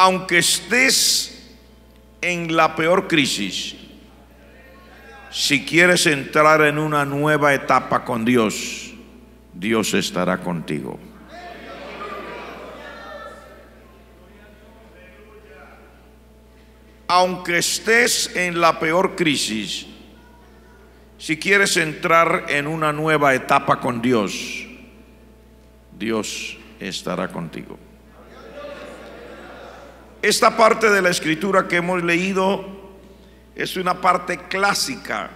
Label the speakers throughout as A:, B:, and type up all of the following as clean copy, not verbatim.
A: aunque estés en la peor crisis, si quieres entrar en una nueva etapa con Dios, Dios estará contigo. Aunque estés en la peor crisis, si quieres entrar en una nueva etapa con Dios, Dios estará contigo. Esta parte de la escritura que hemos leído es una parte clásica.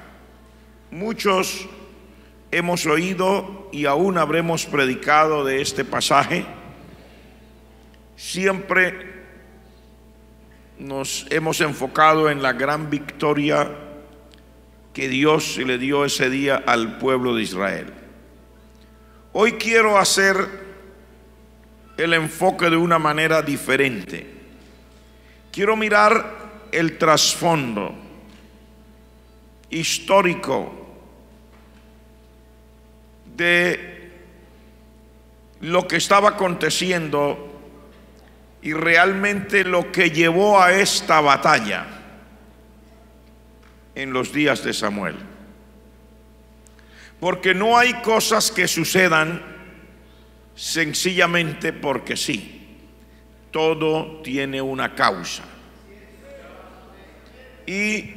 A: Muchos hemos oído y aún habremos predicado de este pasaje. Siempre nos hemos enfocado en la gran victoria que Dios le dio ese día al pueblo de Israel. Hoy quiero hacer el enfoque de una manera diferente. Quiero mirar el trasfondo histórico de lo que estaba aconteciendo y realmente lo que llevó a esta batalla en los días de Samuel. Porque no hay cosas que sucedan sencillamente porque sí. Todo tiene una causa. Y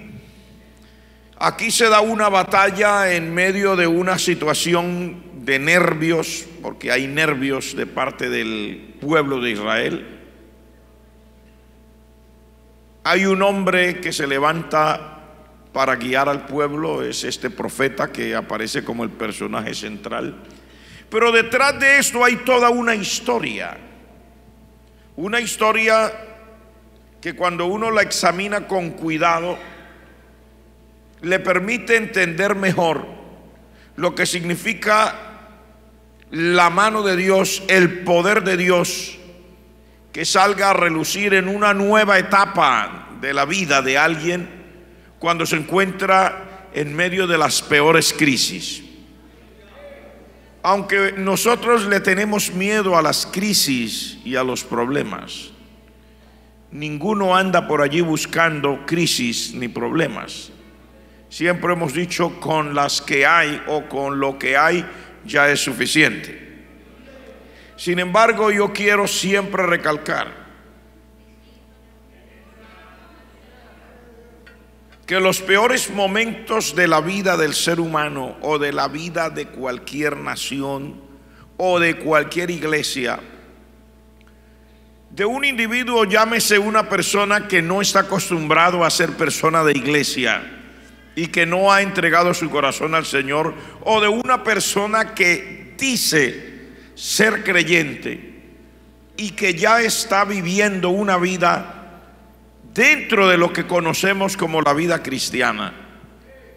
A: aquí se da una batalla en medio de una situación de nervios, porque hay nervios de parte del pueblo de Israel. Hay un hombre que se levanta para guiar al pueblo, es este profeta que aparece como el personaje central. Pero detrás de esto hay toda una historia que cuando uno la examina con cuidado, le permite entender mejor lo que significa la mano de Dios, el poder de Dios, que salga a relucir en una nueva etapa de la vida de alguien cuando se encuentra en medio de las peores crisis. Aunque nosotros le tenemos miedo a las crisis y a los problemas, ninguno anda por allí buscando crisis ni problemas. Siempre hemos dicho, con las que hay o con lo que hay ya es suficiente. Sin embargo, yo quiero siempre recalcar que los peores momentos de la vida del ser humano o de la vida de cualquier nación o de cualquier iglesia, de un individuo, llámese una persona que no está acostumbrado a ser persona de iglesia y que no ha entregado su corazón al Señor, o de una persona que dice ser creyente y que ya está viviendo una vida dentro de lo que conocemos como la vida cristiana.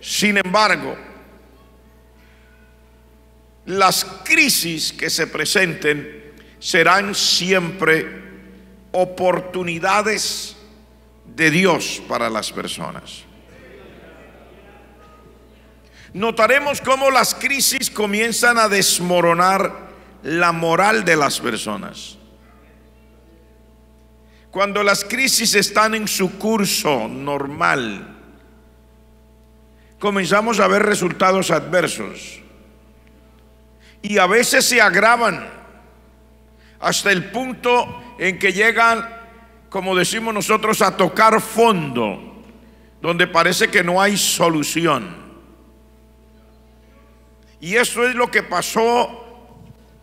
A: Sin embargo, las crisis que se presenten serán siempre oportunidades de Dios para las personas. Notaremos cómo las crisis comienzan a desmoronar la moral de las personas. Cuando las crisis están en su curso normal, comenzamos a ver resultados adversos y a veces se agravan hasta el punto en que llegan, como decimos nosotros, a tocar fondo, donde parece que no hay solución. Y eso es lo que pasó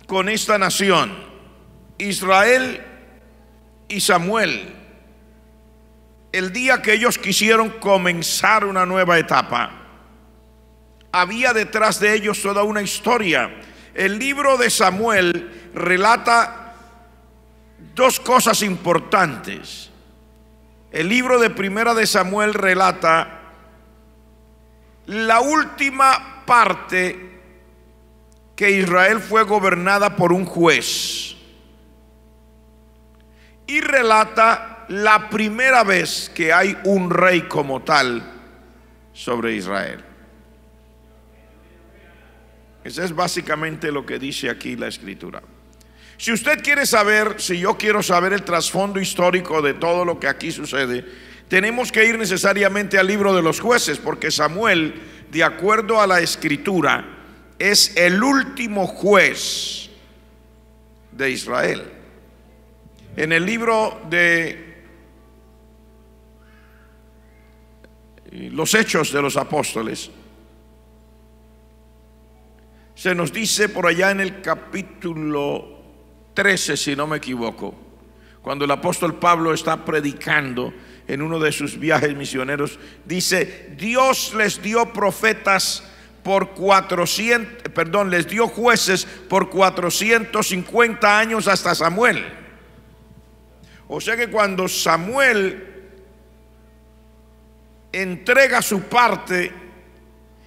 A: con esta nación, Israel y Samuel. El día que ellos quisieron comenzar una nueva etapa, había detrás de ellos toda una historia. El libro de Samuel relata dos cosas importantes. El libro de Primera de Samuel relata la última parte que Israel fue gobernada por un juez, y relata la primera vez que hay un rey como tal sobre Israel. Eso es básicamente lo que dice aquí la escritura. Si usted quiere saber, si yo quiero saber el trasfondo histórico de todo lo que aquí sucede, tenemos que ir necesariamente al libro de los jueces, porque Samuel, de acuerdo a la escritura, es el último juez de Israel. En el libro de los Hechos de los Apóstoles, se nos dice por allá en el capítulo 13, si no me equivoco, cuando el apóstol Pablo está predicando en uno de sus viajes misioneros, dice: Dios les dio profetas por 400, perdón, les dio jueces por 450 años hasta Samuel. O sea que cuando Samuel entrega su parte,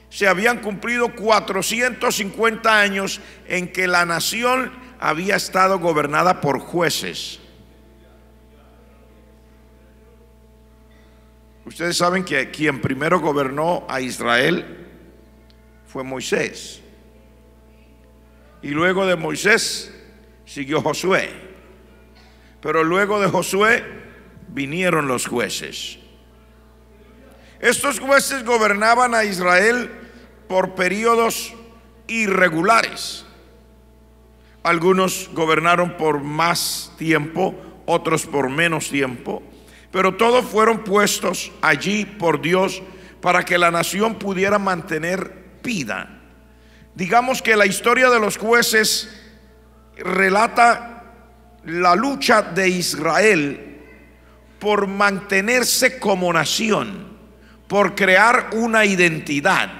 A: se habían cumplido 450 años en que la nación había estado gobernada por jueces. Ustedes saben que quien primero gobernó a Israel fue Moisés, y luego de Moisés siguió Josué, pero luego de Josué vinieron los jueces. Estos jueces gobernaban a Israel por periodos irregulares. Algunos gobernaron por más tiempo, otros por menos tiempo, pero todos fueron puestos allí por Dios para que la nación pudiera mantener vida. Digamos que la historia de los jueces relata la lucha de Israel por mantenerse como nación, por crear una identidad.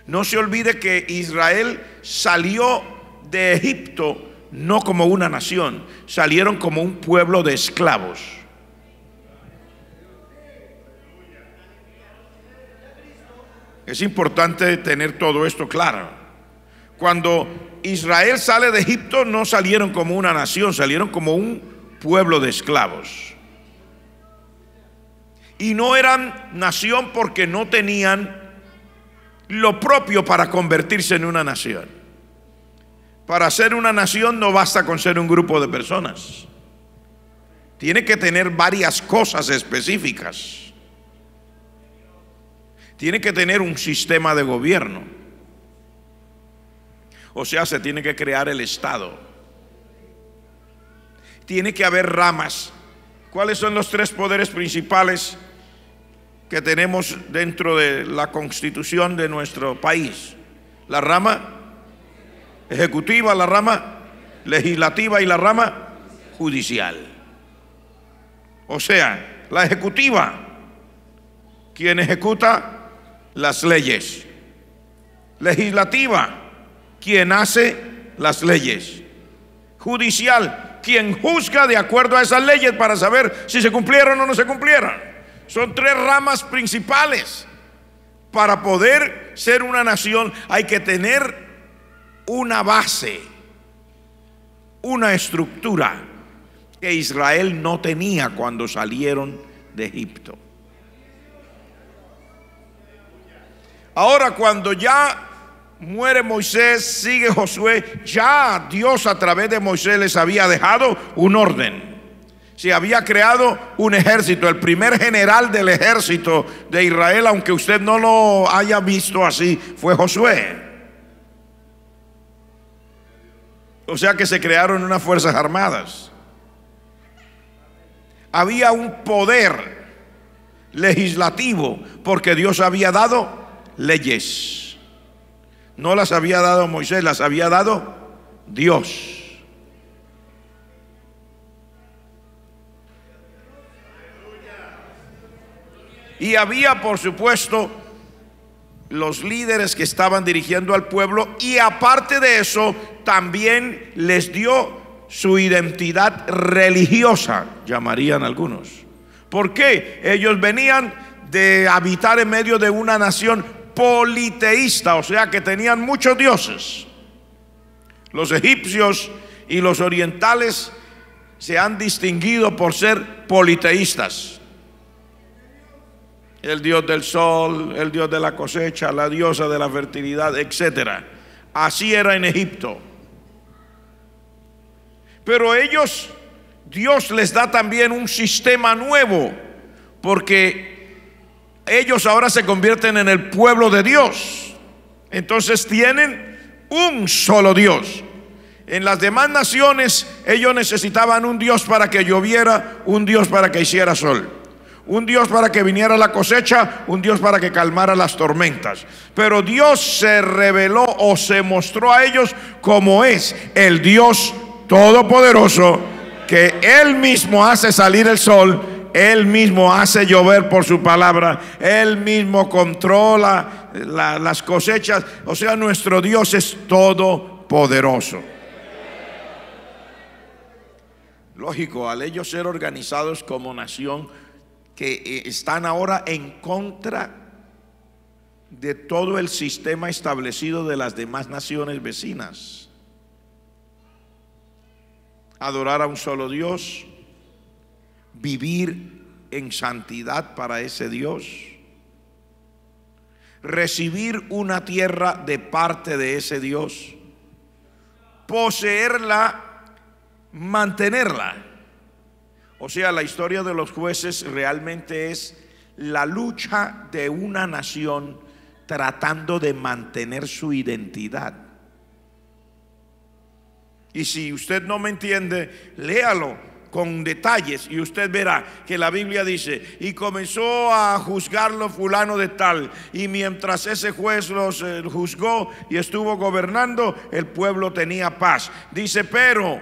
A: No se olvide que Israel salió de Egipto no como una nación, salieron como un pueblo de esclavos. Es importante tener todo esto claro. Cuando Israel sale de Egipto, no salieron como una nación, salieron como un pueblo de esclavos. Y no eran nación porque no tenían lo propio para convertirse en una nación. Para ser una nación no basta con ser un grupo de personas. Tiene que tener varias cosas específicas. Tiene que tener un sistema de gobierno. O sea, se tiene que crear el Estado. Tiene que haber ramas. ¿Cuáles son los tres poderes principales que tenemos dentro de la constitución de nuestro país? La rama ejecutiva, la rama legislativa y la rama judicial. O sea, la ejecutiva, quien ejecuta las leyes; legislativa, quien hace las leyes; judicial, quien juzga de acuerdo a esas leyes para saber si se cumplieron o no se cumplieron. Son tres ramas principales. Para poder ser una nación hay que tener una base, una estructura que Israel no tenía cuando salieron de Egipto. Ahora, cuando ya muere Moisés, sigue Josué, ya Dios a través de Moisés les había dejado un orden. Se había creado un ejército. El primer general del ejército de Israel, aunque usted no lo haya visto así, fue Josué. O sea que se crearon unas fuerzas armadas. Había un poder legislativo porque Dios había dado leyes. No las había dado Moisés, las había dado Dios. Y había, por supuesto, los líderes que estaban dirigiendo al pueblo, y aparte de eso, también les dio su identidad religiosa, llamarían algunos. ¿Por qué? Ellos venían de habitar en medio de una nación politeísta, o sea que tenían muchos dioses. Los egipcios y los orientales se han distinguido por ser politeístas. El dios del sol, el dios de la cosecha, la diosa de la fertilidad, etc. Así era en Egipto. Pero ellos, Dios les da también un sistema nuevo, porque ellos ahora se convierten en el pueblo de Dios. Entonces tienen un solo Dios. En las demás naciones ellos necesitaban un Dios para que lloviera, un Dios para que hiciera sol, un Dios para que viniera la cosecha, un Dios para que calmara las tormentas. Pero Dios se reveló o se mostró a ellos como es el Dios todopoderoso, que Él mismo hace salir el sol, Él mismo hace llover por su palabra, Él mismo controla las cosechas. O sea, nuestro Dios es todopoderoso. Lógico, al ellos ser organizados como nación, que están ahora en contra de todo el sistema establecido de las demás naciones vecinas. Adorar a un solo Dios, vivir en santidad para ese Dios, recibir una tierra de parte de ese Dios, poseerla, mantenerla. O sea, la historia de los jueces realmente es la lucha de una nación tratando de mantener su identidad. Y si usted no me entiende, léalo con detalles y usted verá que la Biblia dice: y comenzó a juzgarlo fulano de tal, y mientras ese juez los juzgó y estuvo gobernando, el pueblo tenía paz. Dice, pero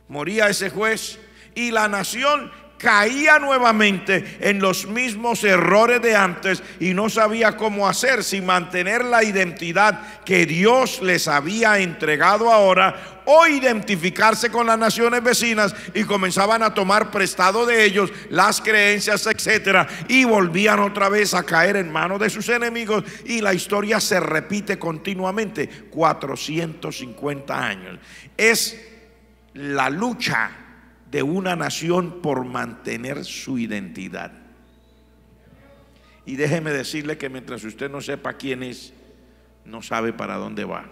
A: moría ese juez y la nación caía nuevamente en los mismos errores de antes y no sabía cómo hacer sin mantener la identidad que Dios les había entregado ahora, o identificarse con las naciones vecinas, y comenzaban a tomar prestado de ellos las creencias, etcétera, y volvían otra vez a caer en manos de sus enemigos, y la historia se repite continuamente. 450 años es la lucha de una nación por mantener su identidad. Y déjeme decirle que mientras usted no sepa quién es, no sabe para dónde va.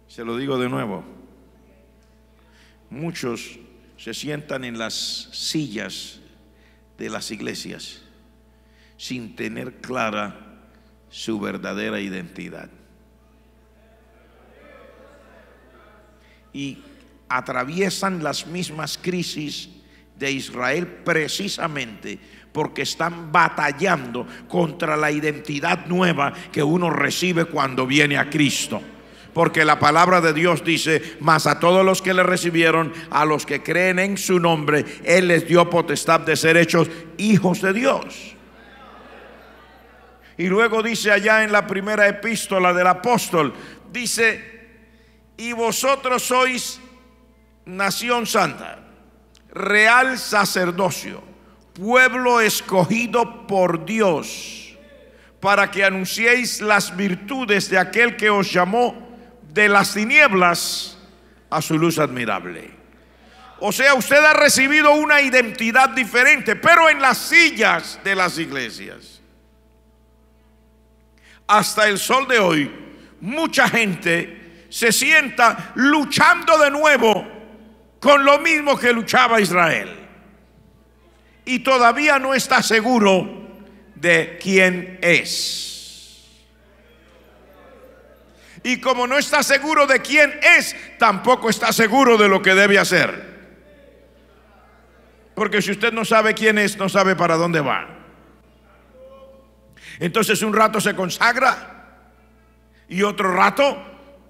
A: Se lo digo de nuevo: muchos se sientan en las sillas de las iglesias sin tener clara su verdadera identidad, y atraviesan las mismas crisis de Israel precisamente porque están batallando contra la identidad nueva que uno recibe cuando viene a Cristo. Porque la palabra de Dios dice: mas a todos los que le recibieron, a los que creen en su nombre, Él les dio potestad de ser hechos hijos de Dios. Y luego dice allá en la primera epístola del apóstol, dice: y vosotros sois nación santa, real sacerdocio, pueblo escogido por Dios, para que anunciéis las virtudes de aquel que os llamó de las tinieblas a su luz admirable. O sea, usted ha recibido una identidad diferente, pero en las sillas de las iglesias, hasta el sol de hoy, mucha gente se sienta luchando de nuevo con lo mismo que luchaba Israel, y todavía no está seguro de quién es. Y como no está seguro de quién es, tampoco está seguro de lo que debe hacer. Porque si usted no sabe quién es, no sabe para dónde va. Entonces un rato se consagra y otro rato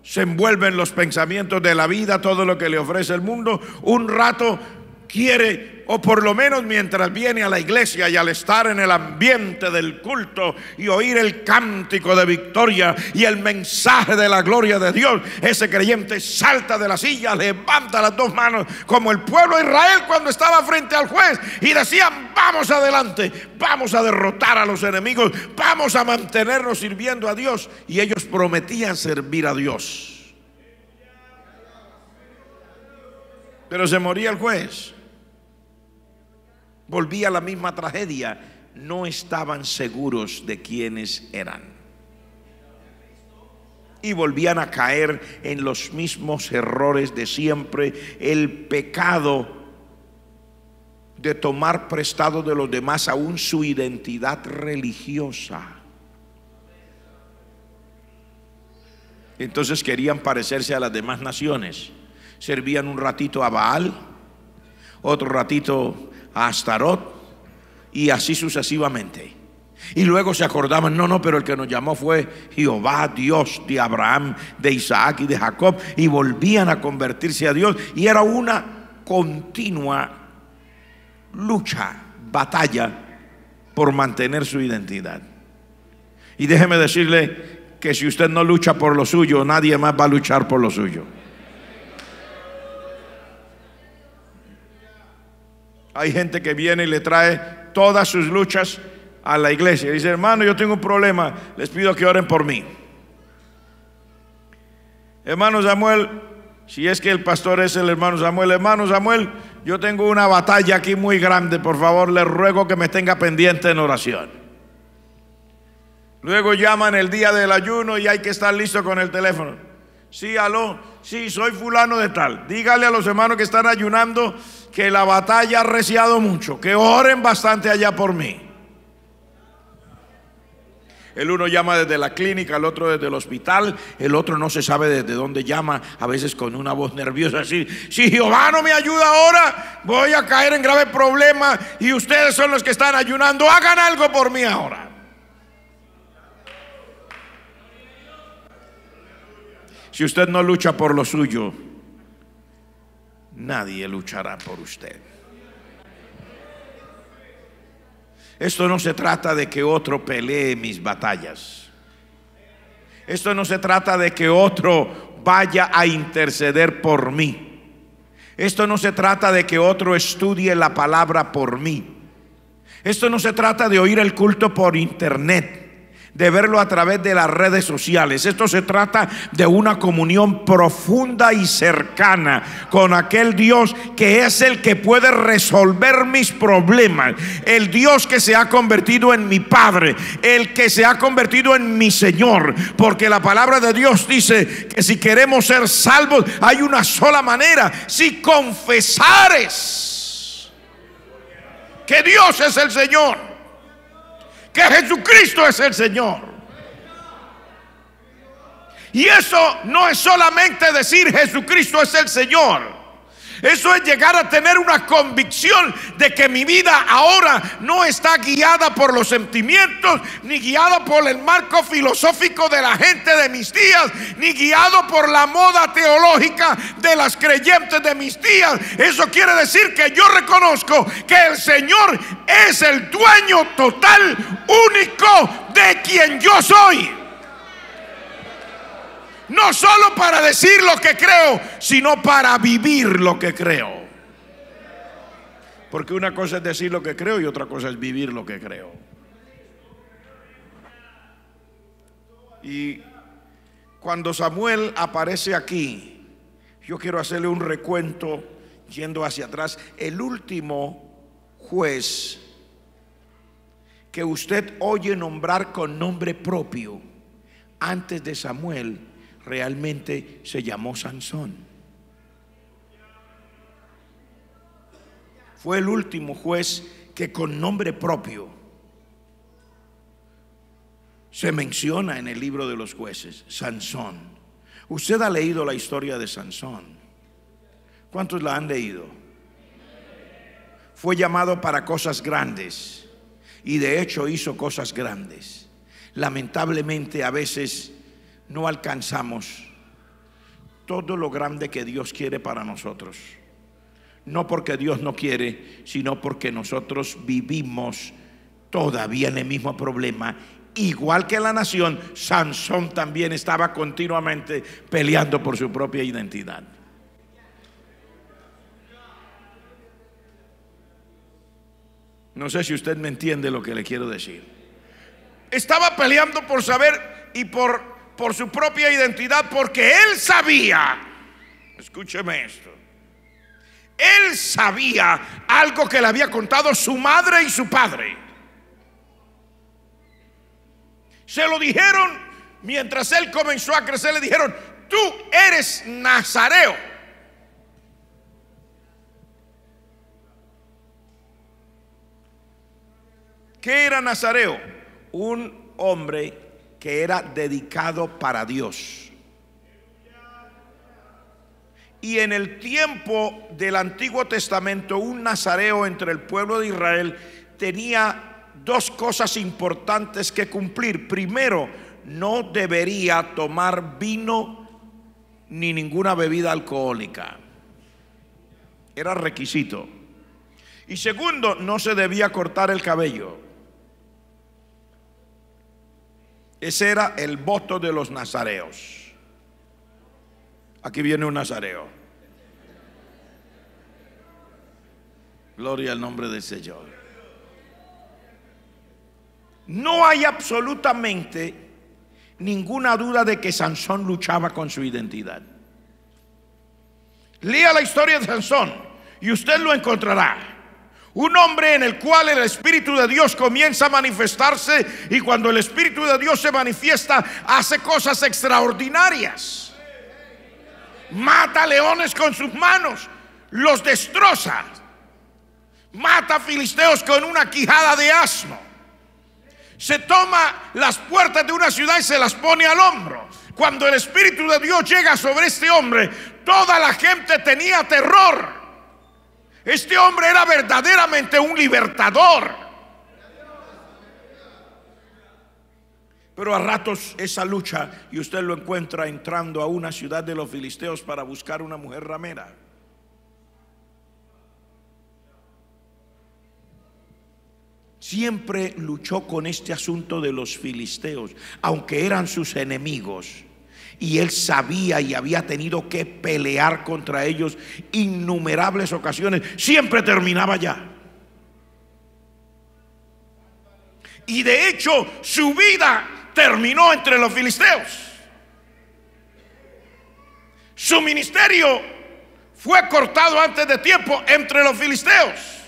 A: se envuelve en los pensamientos de la vida, todo lo que le ofrece el mundo. Un rato quiere, o por lo menos mientras viene a la iglesia y al estar en el ambiente del culto y oír el cántico de victoria y el mensaje de la gloria de Dios, ese creyente salta de la silla, levanta las dos manos como el pueblo de Israel cuando estaba frente al juez y decían: vamos adelante, vamos a derrotar a los enemigos, vamos a mantenernos sirviendo a Dios. Y ellos prometían servir a Dios. Pero se moría el juez, volvía la misma tragedia no estaban seguros de quiénes eran. Y volvían a caer en los mismos errores de siempre. El pecado de tomar prestado de los demás aún su identidad religiosa. Entonces querían parecerse a las demás naciones. Servían un ratito a Baal, otro ratito a Astarot, y así sucesivamente. Y luego se acordaban, no, pero el que nos llamó fue Jehová, Dios de Abraham, de Isaac y de Jacob. Y volvían a convertirse a Dios. Y era una continua lucha, batalla por mantener su identidad. Y déjeme decirle que si usted no lucha por lo suyo, nadie más va a luchar por lo suyo. Hay gente que viene y le trae todas sus luchas a la iglesia y dice: hermano, yo tengo un problema, les pido que oren por mí. Hermano Samuel, si es que el pastor es el hermano Samuel, yo tengo una batalla aquí muy grande, por favor le ruego que me tenga pendiente en oración. Luego llaman el día del ayuno y hay que estar listo con el teléfono. Sí, aló, sí, soy fulano de tal. Dígale a los hermanos que están ayunando que la batalla ha arreciado mucho, que oren bastante allá por mí. El uno llama desde la clínica, el otro desde el hospital, el otro no se sabe desde dónde llama, a veces con una voz nerviosa así: si Jehová no me ayuda ahora, voy a caer en grave problema y ustedes son los que están ayunando, hagan algo por mí ahora. Si usted no lucha por lo suyo, nadie luchará por usted. Esto no se trata de que otro pelee mis batallas. Esto no se trata de que otro vaya a interceder por mí. Esto no se trata de que otro estudie la palabra por mí. Esto no se trata de oír el culto por internet, de verlo a través de las redes sociales. Esto se trata de una comunión profunda y cercana con aquel Dios que es el que puede resolver mis problemas, el Dios que se ha convertido en mi Padre, el que se ha convertido en mi Señor, porque la palabra de Dios dice que si queremos ser salvos hay una sola manera: si confesares que Dios es el Señor, que Jesucristo es el Señor. Y eso no es solamente decir Jesucristo es el Señor. Eso es llegar a tener una convicción de que mi vida ahora no está guiada por los sentimientos, ni guiada por el marco filosófico de la gente de mis días, ni guiado por la moda teológica de las creyentes de mis días. Eso quiere decir que yo reconozco que el Señor es el dueño total, único de quien yo soy. No solo para decir lo que creo, sino para vivir lo que creo. Porque una cosa es decir lo que creo y otra cosa es vivir lo que creo. Y cuando Samuel aparece aquí, yo quiero hacerle un recuento yendo hacia atrás. El último juez que usted oye nombrar con nombre propio antes de Samuel realmente se llamó Sansón. Fue el último juez que con nombre propio se menciona en el libro de los jueces: Sansón. Usted ha leído la historia de Sansón. ¿Cuántos la han leído? Fue llamado para cosas grandes y de hecho hizo cosas grandes. Lamentablemente a veces no alcanzamos todo lo grande que Dios quiere para nosotros. No porque Dios no quiere, sino porque nosotros vivimos todavía en el mismo problema. Igual que la nación, Sansón también estaba continuamente peleando por su propia identidad. No sé si usted me entiende lo que le quiero decir. Estaba peleando por saber y por su propia identidad, porque él sabía, escúcheme esto, él sabía algo que le había contado su madre y su padre. Se lo dijeron mientras él comenzó a crecer, le dijeron: tú eres nazareo. ¿Qué era nazareo? Un hombre que era dedicado para Dios. Y en el tiempo del Antiguo Testamento, un nazareo entre el pueblo de Israel tenía dos cosas importantes que cumplir. Primero, no debería tomar vino ni ninguna bebida alcohólica. Era requisito. Y segundo, no se debía cortar el cabello. Ese era el voto de los nazareos. Aquí viene un nazareo. Gloria al nombre del Señor. No hay absolutamente ninguna duda de que Sansón luchaba con su identidad. Lea la historia de Sansón y usted lo encontrará. Un hombre en el cual el Espíritu de Dios comienza a manifestarse, y cuando el Espíritu de Dios se manifiesta, hace cosas extraordinarias. Mata leones con sus manos, los destroza. Mata a filisteos con una quijada de asno. Se toma las puertas de una ciudad y se las pone al hombro. Cuando el Espíritu de Dios llega sobre este hombre, toda la gente tenía terror. Este hombre era verdaderamente un libertador. Pero a ratos esa lucha, y usted lo encuentra entrando a una ciudad de los filisteos para buscar una mujer ramera. Siempre luchó con este asunto de los filisteos, aunque eran sus enemigos, y él sabía y había tenido que pelear contra ellos innumerables ocasiones. Siempre terminaba allá. Y de hecho su vida terminó entre los filisteos. Su ministerio fue cortado antes de tiempo entre los filisteos.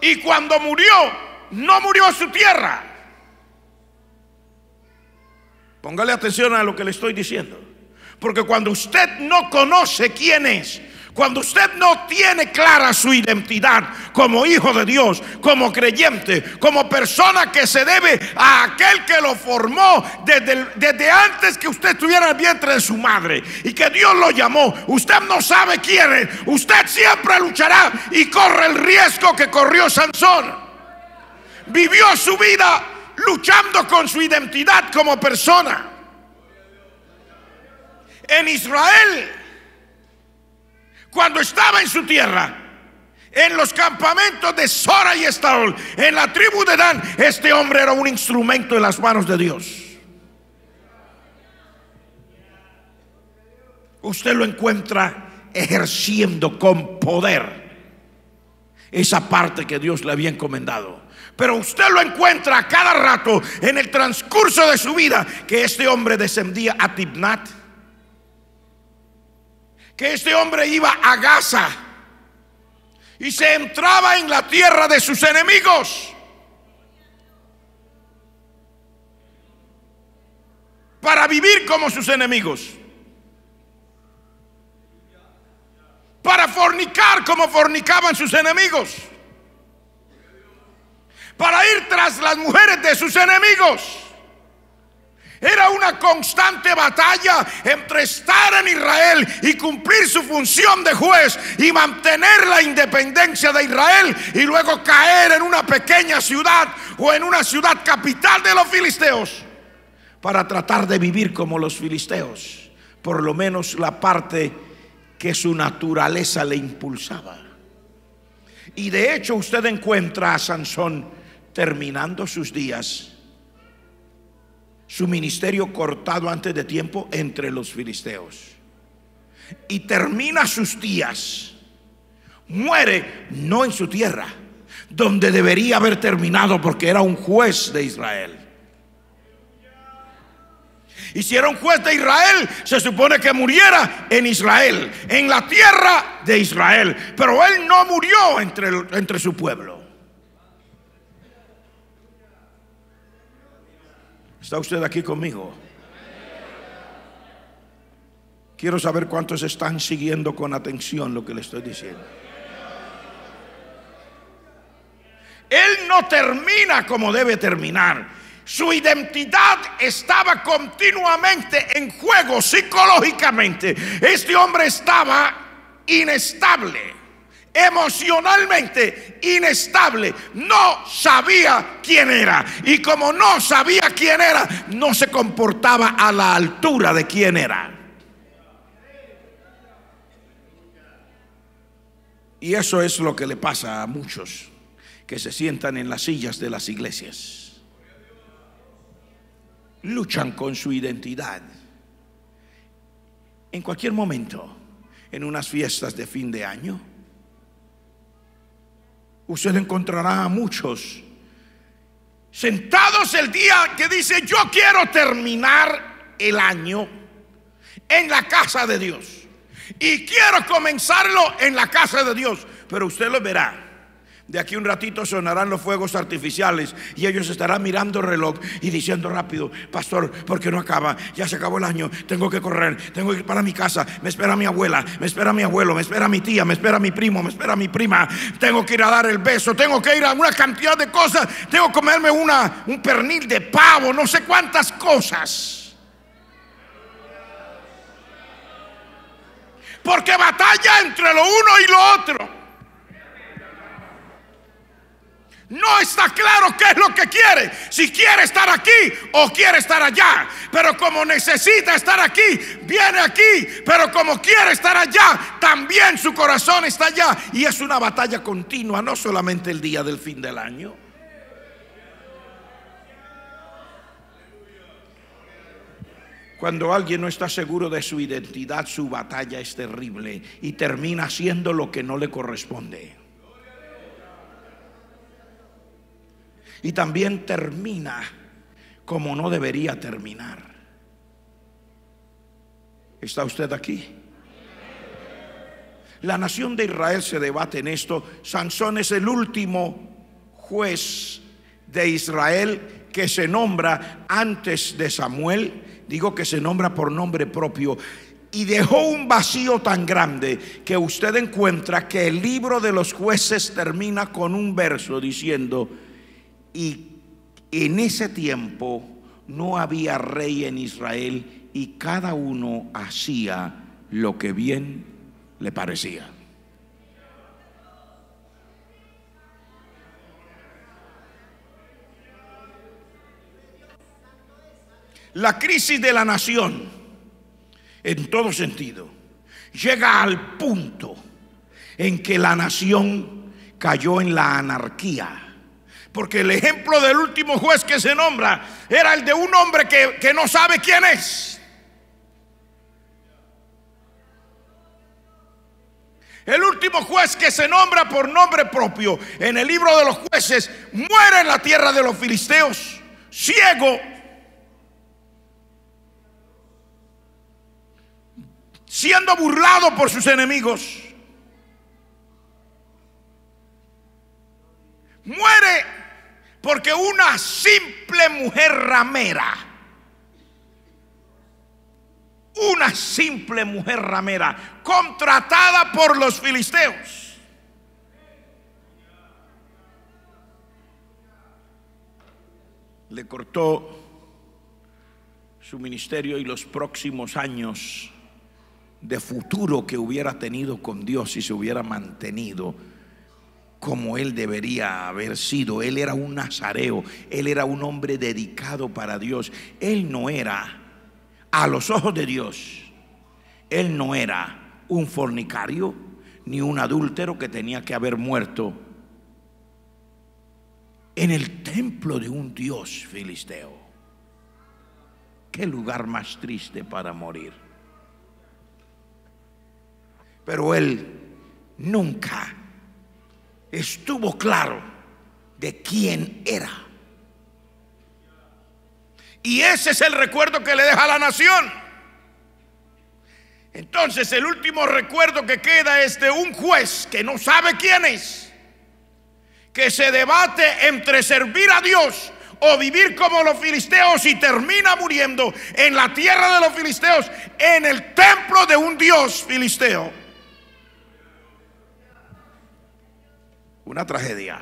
A: Y cuando murió, no murió en su tierra. Póngale atención a lo que le estoy diciendo, porque cuando usted no conoce quién es, cuando usted no tiene clara su identidad como hijo de Dios, como creyente, como persona que se debe a aquel que lo formó desde antes que usted estuviera en el vientre de su madre, y que Dios lo llamó, usted no sabe quién es, usted siempre luchará y corre el riesgo que corrió Sansón. Vivió su vida luchando con su identidad como persona. En Israel, cuando estaba en su tierra, en los campamentos de Sora y Estaol, en la tribu de Dan, este hombre era un instrumento en las manos de Dios. Usted lo encuentra ejerciendo con poder esa parte que Dios le había encomendado. Pero usted lo encuentra a cada rato en el transcurso de su vida, que este hombre descendía a Tibnat, que este hombre iba a Gaza y se entraba en la tierra de sus enemigos para vivir como sus enemigos, para fornicar como fornicaban sus enemigos, para ir tras las mujeres de sus enemigos. Era una constante batalla entre estar en Israel y cumplir su función de juez y mantener la independencia de Israel, y luego caer en una pequeña ciudad o en una ciudad capital de los filisteos para tratar de vivir como los filisteos, por lo menos la parte que su naturaleza le impulsaba. Y de hecho usted encuentra a Sansón terminando sus días, su ministerio cortado antes de tiempo entre los filisteos, y termina sus días, muere no en su tierra, donde debería haber terminado, porque era un juez de Israel. Y si era un juez de Israel, se supone que muriera en Israel, en la tierra de Israel, pero él no murió entre su pueblo. ¿Está usted aquí conmigo? Quiero saber cuántos están siguiendo con atención lo que le estoy diciendo. Él no termina como debe terminar. Su identidad estaba continuamente en juego psicológicamente. Este hombre estaba inestable, emocionalmente inestable. No sabía quién era. Y como no sabía quién era, no se comportaba a la altura de quién era. Y eso es lo que le pasa a muchos que se sientan en las sillas de las iglesias. Luchan con su identidad. En cualquier momento, en unas fiestas de fin de año, usted encontrará a muchos sentados el día que dice: yo quiero terminar el año en la casa de Dios y quiero comenzarlo en la casa de Dios. Pero usted lo verá. De aquí un ratito sonarán los fuegos artificiales y ellos estarán mirando el reloj y diciendo rápido: pastor, ¿por qué no acaba? Ya se acabó el año, tengo que correr, tengo que ir para mi casa, me espera mi abuela, me espera mi abuelo, me espera mi tía, me espera mi primo, me espera mi prima, tengo que ir a dar el beso, tengo que ir a una cantidad de cosas, tengo que comerme un pernil de pavo, no sé cuántas cosas. Porque batalla entre lo uno y lo otro. No está claro qué es lo que quiere, si quiere estar aquí o quiere estar allá. Pero como necesita estar aquí, viene aquí. Pero como quiere estar allá, también su corazón está allá. Y es una batalla continua, no solamente el día del fin del año. Cuando alguien no está seguro de su identidad, su batalla es terrible y termina haciendo lo que no le corresponde. Y también termina como no debería terminar. ¿Está usted aquí? La nación de Israel se debate en esto. Sansón es el último juez de Israel que se nombra antes de Samuel. Digo que se nombra por nombre propio. Y dejó un vacío tan grande que usted encuentra que el libro de los jueces termina con un verso diciendo: y en ese tiempo no había rey en Israel, y cada uno hacía lo que bien le parecía. La crisis de la nación, en todo sentido, llega al punto en que la nación cayó en la anarquía. Porque el ejemplo del último juez que se nombra era el de un hombre que no sabe quién es. El último juez que se nombra por nombre propio en el libro de los jueces muere en la tierra de los filisteos, ciego, siendo burlado por sus enemigos. Muere porque una simple mujer ramera, contratada por los filisteos, le cortó su ministerio y los próximos años de futuro que hubiera tenido con Dios si se hubiera mantenido como él debería haber sido. Él era un nazareo, él era un hombre dedicado para Dios. Él no era, a los ojos de Dios, él no era un fornicario ni un adúltero que tenía que haber muerto en el templo de un dios filisteo. Qué lugar más triste para morir. Pero él nunca estuvo claro de quién era. Y ese es el recuerdo que le deja a la nación. Entonces el último recuerdo que queda es de un juez que no sabe quién es, que se debate entre servir a Dios o vivir como los filisteos y termina muriendo en la tierra de los filisteos, en el templo de un dios filisteo. Una tragedia.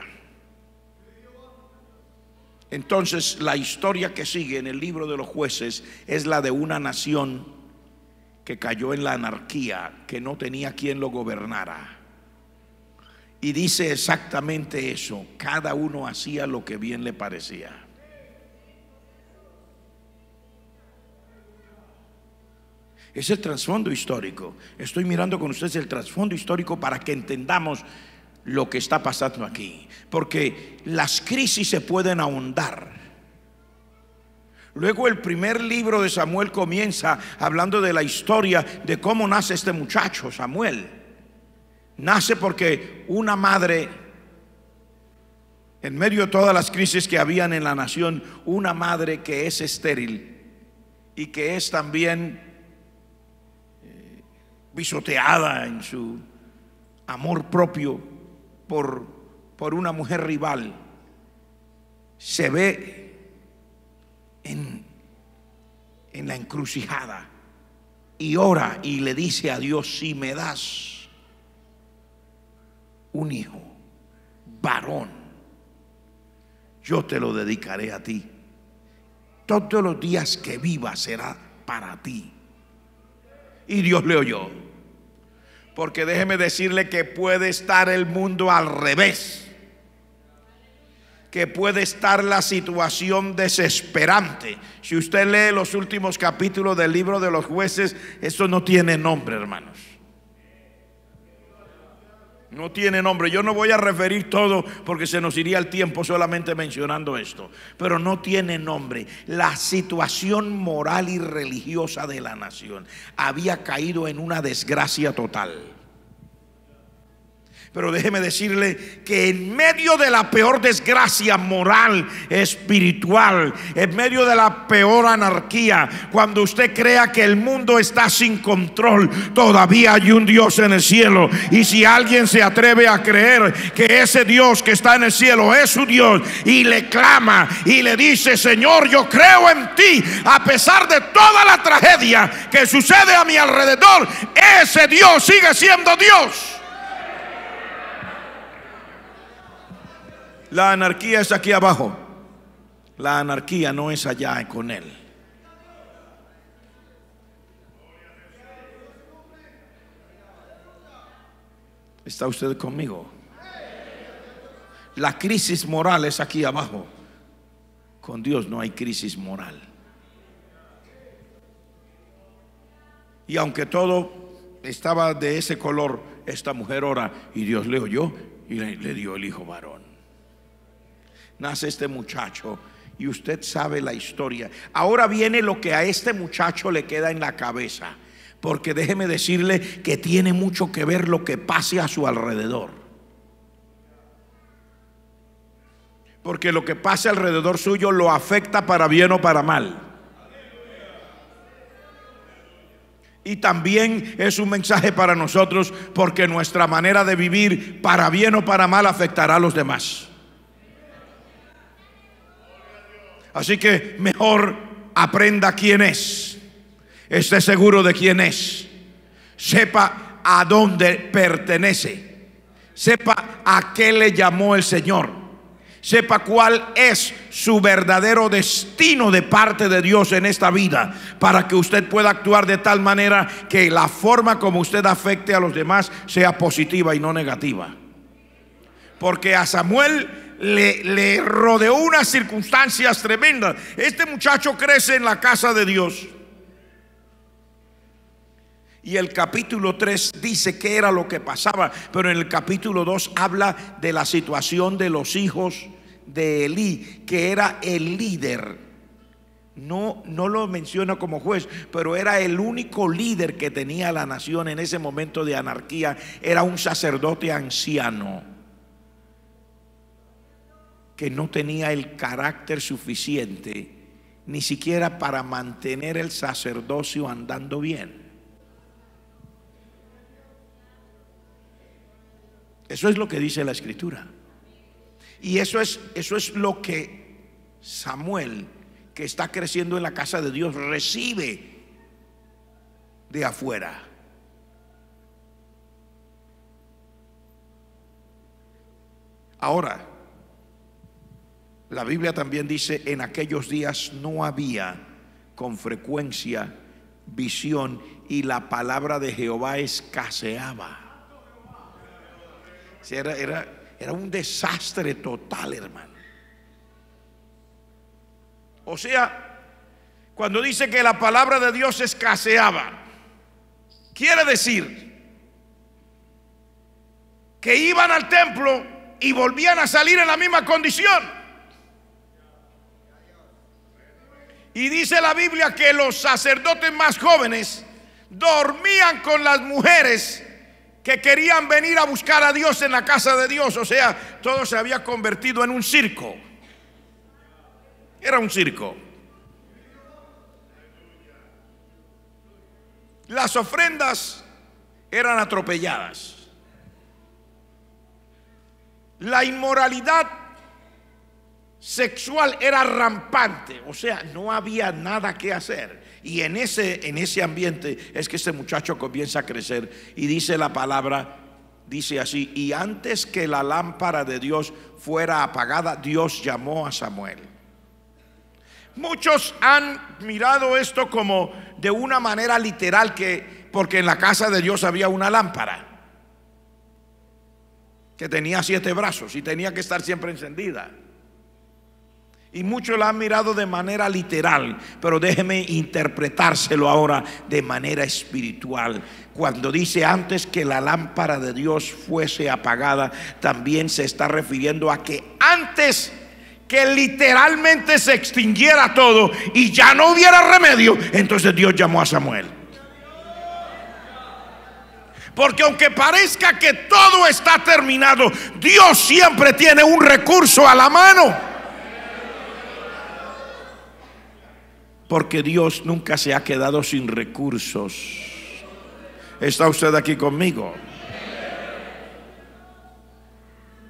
A: Entonces la historia que sigue en el libro de los Jueces es la de una nación que cayó en la anarquía, que no tenía quien lo gobernara. Y dice exactamente eso: cada uno hacía lo que bien le parecía. Es el trasfondo histórico. Estoy mirando con ustedes el trasfondo histórico para que entendamos lo que está pasando aquí, porque las crisis se pueden ahondar. Luego el primer libro de Samuel comienza hablando de la historia de cómo nace este muchacho, Samuel. Nace porque una madre, en medio de todas las crisis que habían en la nación, una madre que es estéril y que es también pisoteada en su amor propio por una mujer rival, se ve en la encrucijada y ora y le dice a Dios: si me das un hijo varón, yo te lo dedicaré a ti. Todos los días que viva será para ti. Y Dios le oyó. Porque déjeme decirle que puede estar el mundo al revés, que puede estar la situación desesperante. Si usted lee los últimos capítulos del libro de los Jueces, eso no tiene nombre, hermanos. No tiene nombre. Yo no voy a referir todo porque se nos iría el tiempo solamente mencionando esto, pero no tiene nombre. La situación moral y religiosa de la nación había caído en una desgracia total. Pero déjeme decirle que en medio de la peor desgracia moral, espiritual, en medio de la peor anarquía, cuando usted crea que el mundo está sin control, todavía hay un Dios en el cielo. Y si alguien se atreve a creer que ese Dios que está en el cielo es su Dios y le clama y le dice: Señor, yo creo en ti, a pesar de toda la tragedia que sucede a mi alrededor, ese Dios sigue siendo Dios. La anarquía es aquí abajo. La anarquía no es allá con él. ¿Está usted conmigo? La crisis moral es aquí abajo. Con Dios no hay crisis moral. Y aunque todo estaba de ese color, esta mujer ora y Dios le oyó y le dio el hijo varón. Nace este muchacho y usted sabe la historia. Ahora viene lo que a este muchacho le queda en la cabeza, porque déjeme decirle que tiene mucho que ver lo que pase a su alrededor. Porque lo que pase alrededor suyo lo afecta para bien o para mal. Y también es un mensaje para nosotros, porque nuestra manera de vivir, para bien o para mal, afectará a los demás. Así que mejor aprenda quién es, esté seguro de quién es, sepa a dónde pertenece, sepa a qué le llamó el Señor, sepa cuál es su verdadero destino de parte de Dios en esta vida, para que usted pueda actuar de tal manera que la forma como usted afecte a los demás sea positiva y no negativa. Porque a Samuel le rodeó unas circunstancias tremendas. Este muchacho crece en la casa de Dios. Y el capítulo 3 dice qué era lo que pasaba, pero en el capítulo 2 habla de la situación de los hijos de Elí, que era el líder. No lo menciona como juez, pero era el único líder que tenía la nación en ese momento de anarquía. Era un sacerdote anciano que no tenía el carácter suficiente ni siquiera para mantener el sacerdocio andando bien. Eso es lo que dice la Escritura. Y eso es lo que Samuel, que está creciendo en la casa de Dios, recibe de afuera. Ahora, la Biblia también dice: en aquellos días no había con frecuencia visión y la palabra de Jehová escaseaba. Era un desastre total, hermano. O sea, cuando dice que la palabra de Dios escaseaba, quiere decir que iban al templo y volvían a salir en la misma condición. Y dice la Biblia que los sacerdotes más jóvenes dormían con las mujeres que querían venir a buscar a Dios en la casa de Dios. O sea, todo se había convertido en un circo. Era un circo. Las ofrendas eran atropelladas. La inmoralidad sexual era rampante. O sea, no había nada que hacer. Y en ese ambiente es que este muchacho comienza a crecer. Y dice la palabra, dice así: y antes que la lámpara de Dios fuera apagada, Dios llamó a Samuel. Muchos han mirado esto como de una manera literal, porque en la casa de Dios había una lámpara que tenía 7 brazos y tenía que estar siempre encendida. Y muchos la han mirado de manera literal, pero déjeme interpretárselo ahora de manera espiritual. Cuando dice antes que la lámpara de Dios fuese apagada, también se está refiriendo a que antes que literalmente se extinguiera todo y ya no hubiera remedio, entonces Dios llamó a Samuel. Porque aunque parezca que todo está terminado, Dios siempre tiene un recurso a la mano. Porque Dios nunca se ha quedado sin recursos. ¿Está usted aquí conmigo?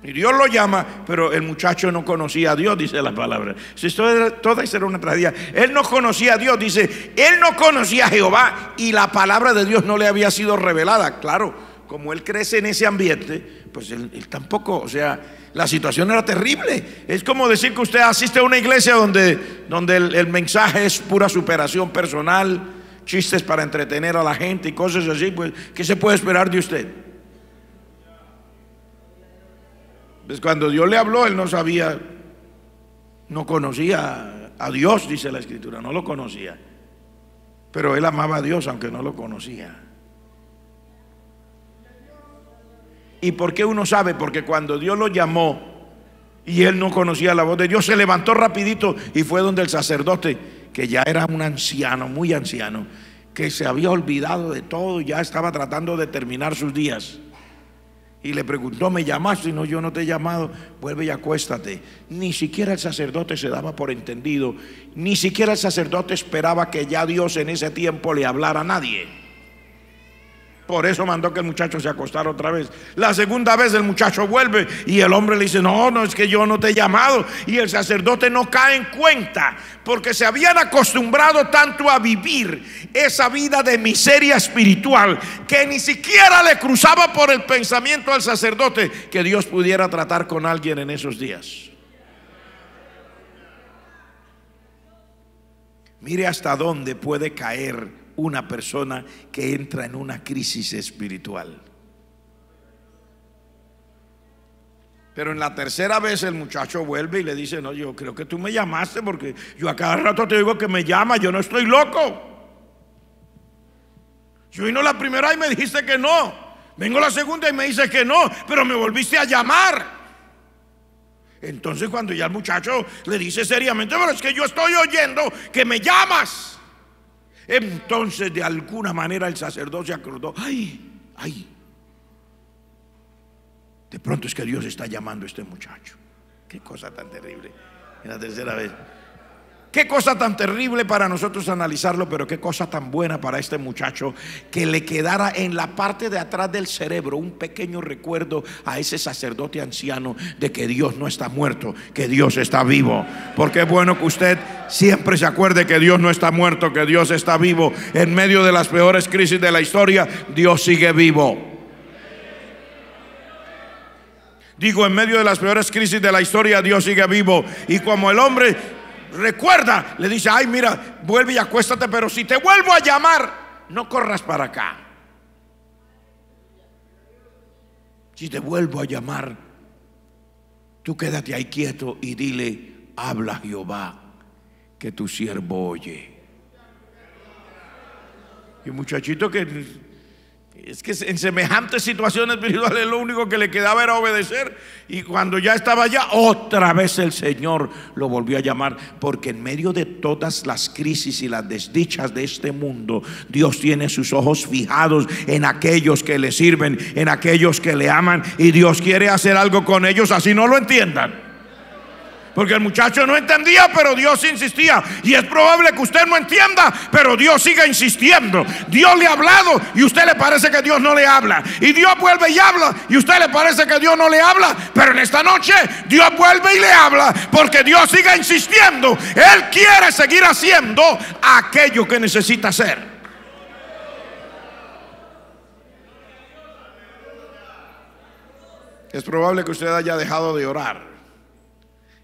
A: Y Dios lo llama, pero el muchacho no conocía a Dios, dice la palabra. Si toda esa era una tragedia. Él no conocía a Dios, dice, él no conocía a Jehová y la palabra de Dios no le había sido revelada. Claro, como él crece en ese ambiente, pues él tampoco, o sea, la situación era terrible. Es como decir que usted asiste a una iglesia donde el mensaje es pura superación personal, chistes para entretener a la gente y cosas así. Pues, ¿qué se puede esperar de usted? Pues cuando Dios le habló, él no sabía, no conocía a Dios, dice la Escritura, no lo conocía. Pero él amaba a Dios aunque no lo conocía. ¿Y por qué uno sabe? Porque cuando Dios lo llamó y él no conocía la voz de Dios, se levantó rapidito y fue donde el sacerdote, que ya era un anciano, muy anciano, que se había olvidado de todo, ya estaba tratando de terminar sus días. Y le preguntó, ¿me llamaste? No, yo no te he llamado. Vuelve y acuéstate. Ni siquiera el sacerdote se daba por entendido. Ni siquiera el sacerdote esperaba que ya Dios en ese tiempo le hablara a nadie. Por eso mandó que el muchacho se acostara otra vez. La segunda vez el muchacho vuelve y el hombre le dice, no, es que yo no te he llamado. Y el sacerdote no cae en cuenta, porque se habían acostumbrado tanto a vivir esa vida de miseria espiritual, que ni siquiera le cruzaba por el pensamiento al sacerdote que Dios pudiera tratar con alguien en esos días. Mire hasta dónde puede caer una persona que entra en una crisis espiritual. Pero en la tercera vez el muchacho vuelve y le dice, no, yo creo que tú me llamaste, porque yo a cada rato te digo que me llama, yo no estoy loco. Yo vino la primera y me dijiste que no, vengo la segunda y me dice que no, pero me volviste a llamar. Entonces cuando ya el muchacho le dice seriamente, pero es que yo estoy oyendo que me llamas. Entonces de alguna manera el sacerdote se acordó, ay, de pronto es que Dios está llamando a este muchacho. Qué cosa tan terrible. En la tercera vez, Qué cosa tan terrible para nosotros analizarlo, pero qué cosa tan buena para este muchacho, que le quedara en la parte de atrás del cerebro un pequeño recuerdo a ese sacerdote anciano de que Dios no está muerto, que Dios está vivo. Porque es bueno que usted siempre se acuerde que Dios no está muerto, que Dios está vivo. En medio de las peores crisis de la historia, Dios sigue vivo. Digo, en medio de las peores crisis de la historia, Dios sigue vivo. Y como el hombre recuerda, le dice: ay, mira, vuelve y acuéstate, pero si te vuelvo a llamar, no corras para acá. Si te vuelvo a llamar, tú quédate ahí quieto y dile: habla Jehová, que tu siervo oye. Y un muchachito que es que en semejantes situaciones espirituales lo único que le quedaba era obedecer. Y cuando ya estaba allá, otra vez el Señor lo volvió a llamar. Porque en medio de todas las crisis y las desdichas de este mundo, Dios tiene sus ojos fijados en aquellos que le sirven, en aquellos que le aman. Y Dios quiere hacer algo con ellos, así no lo entiendan. Porque el muchacho no entendía, pero Dios insistía. Y es probable que usted no entienda, pero Dios siga insistiendo. Dios le ha hablado y usted le parece que Dios no le habla. Y Dios vuelve y habla y usted le parece que Dios no le habla. Pero en esta noche Dios vuelve y le habla, porque Dios sigue insistiendo. Él quiere seguir haciendo aquello que necesita hacer. Es probable que usted haya dejado de orar.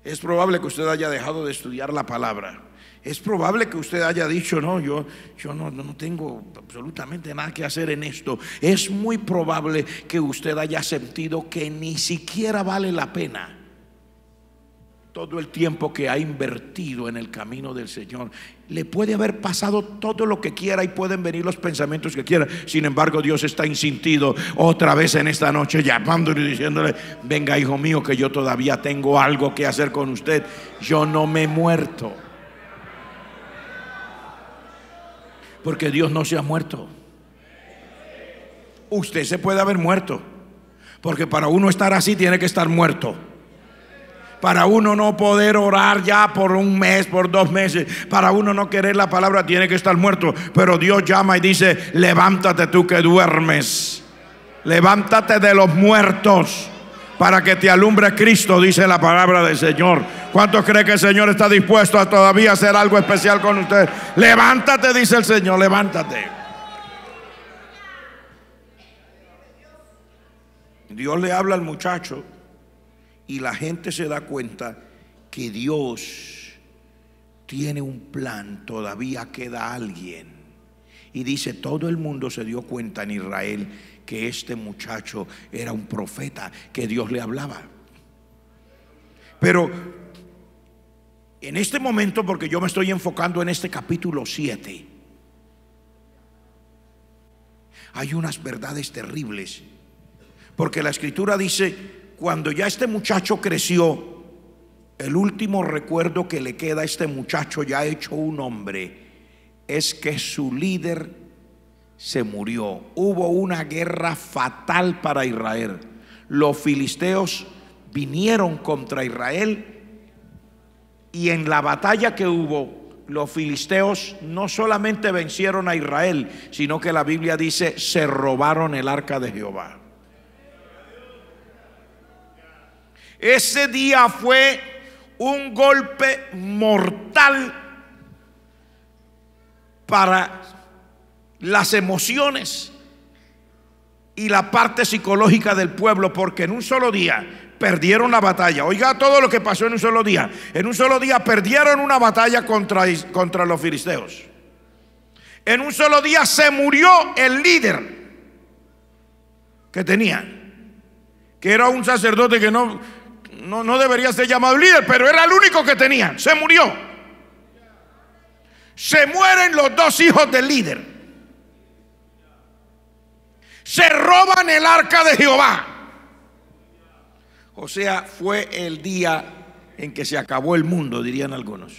A: Es probable que usted haya dejado de estudiar la palabra. Es probable que usted haya dicho: no, yo no tengo absolutamente nada que hacer en esto. Es muy probable que usted haya sentido que ni siquiera vale la pena todo el tiempo que ha invertido en el camino del Señor. Le puede haber pasado todo lo que quiera y pueden venir los pensamientos que quiera. Sin embargo, Dios está insistiendo otra vez en esta noche, llamándole y diciéndole: venga, hijo mío, que yo todavía tengo algo que hacer con usted. Yo no me he muerto. Porque Dios no se ha muerto. Usted se puede haber muerto, porque para uno estar así tiene que estar muerto. Para uno no poder orar ya por un mes, por 2 meses, para uno no querer la palabra, tiene que estar muerto. Pero Dios llama y dice: levántate tú que duermes, levántate de los muertos, para que te alumbre Cristo, dice la palabra del Señor. ¿Cuántos creen que el Señor está dispuesto a todavía hacer algo especial con usted? Levántate, dice el Señor, levántate. Dios le habla al muchacho y la gente se da cuenta que Dios tiene un plan. Todavía queda alguien. Y dice: todo el mundo se dio cuenta en Israel que este muchacho era un profeta, que Dios le hablaba. Pero en este momento, porque yo me estoy enfocando en este capítulo 7, hay unas verdades terribles. Porque la escritura dice: cuando ya este muchacho creció, el último recuerdo que le queda a este muchacho ya hecho un hombre es que su líder se murió. Hubo una guerra fatal para Israel. Los filisteos vinieron contra Israel, y en la batalla que hubo, los filisteos no solamente vencieron a Israel, sino que la Biblia dice: se robaron el arca de Jehová. Ese día fue un golpe mortal para las emociones y la parte psicológica del pueblo, porque en un solo día perdieron la batalla. Oiga todo lo que pasó en un solo día. En un solo día perdieron una batalla contra los filisteos. En un solo día se murió el líder que tenían, que era un sacerdote que no debería ser llamado líder, pero era el único que tenían. Se murió. Se mueren los 2 hijos del líder. Se roban el arca de Jehová. O sea, fue el día en que se acabó el mundo, dirían algunos.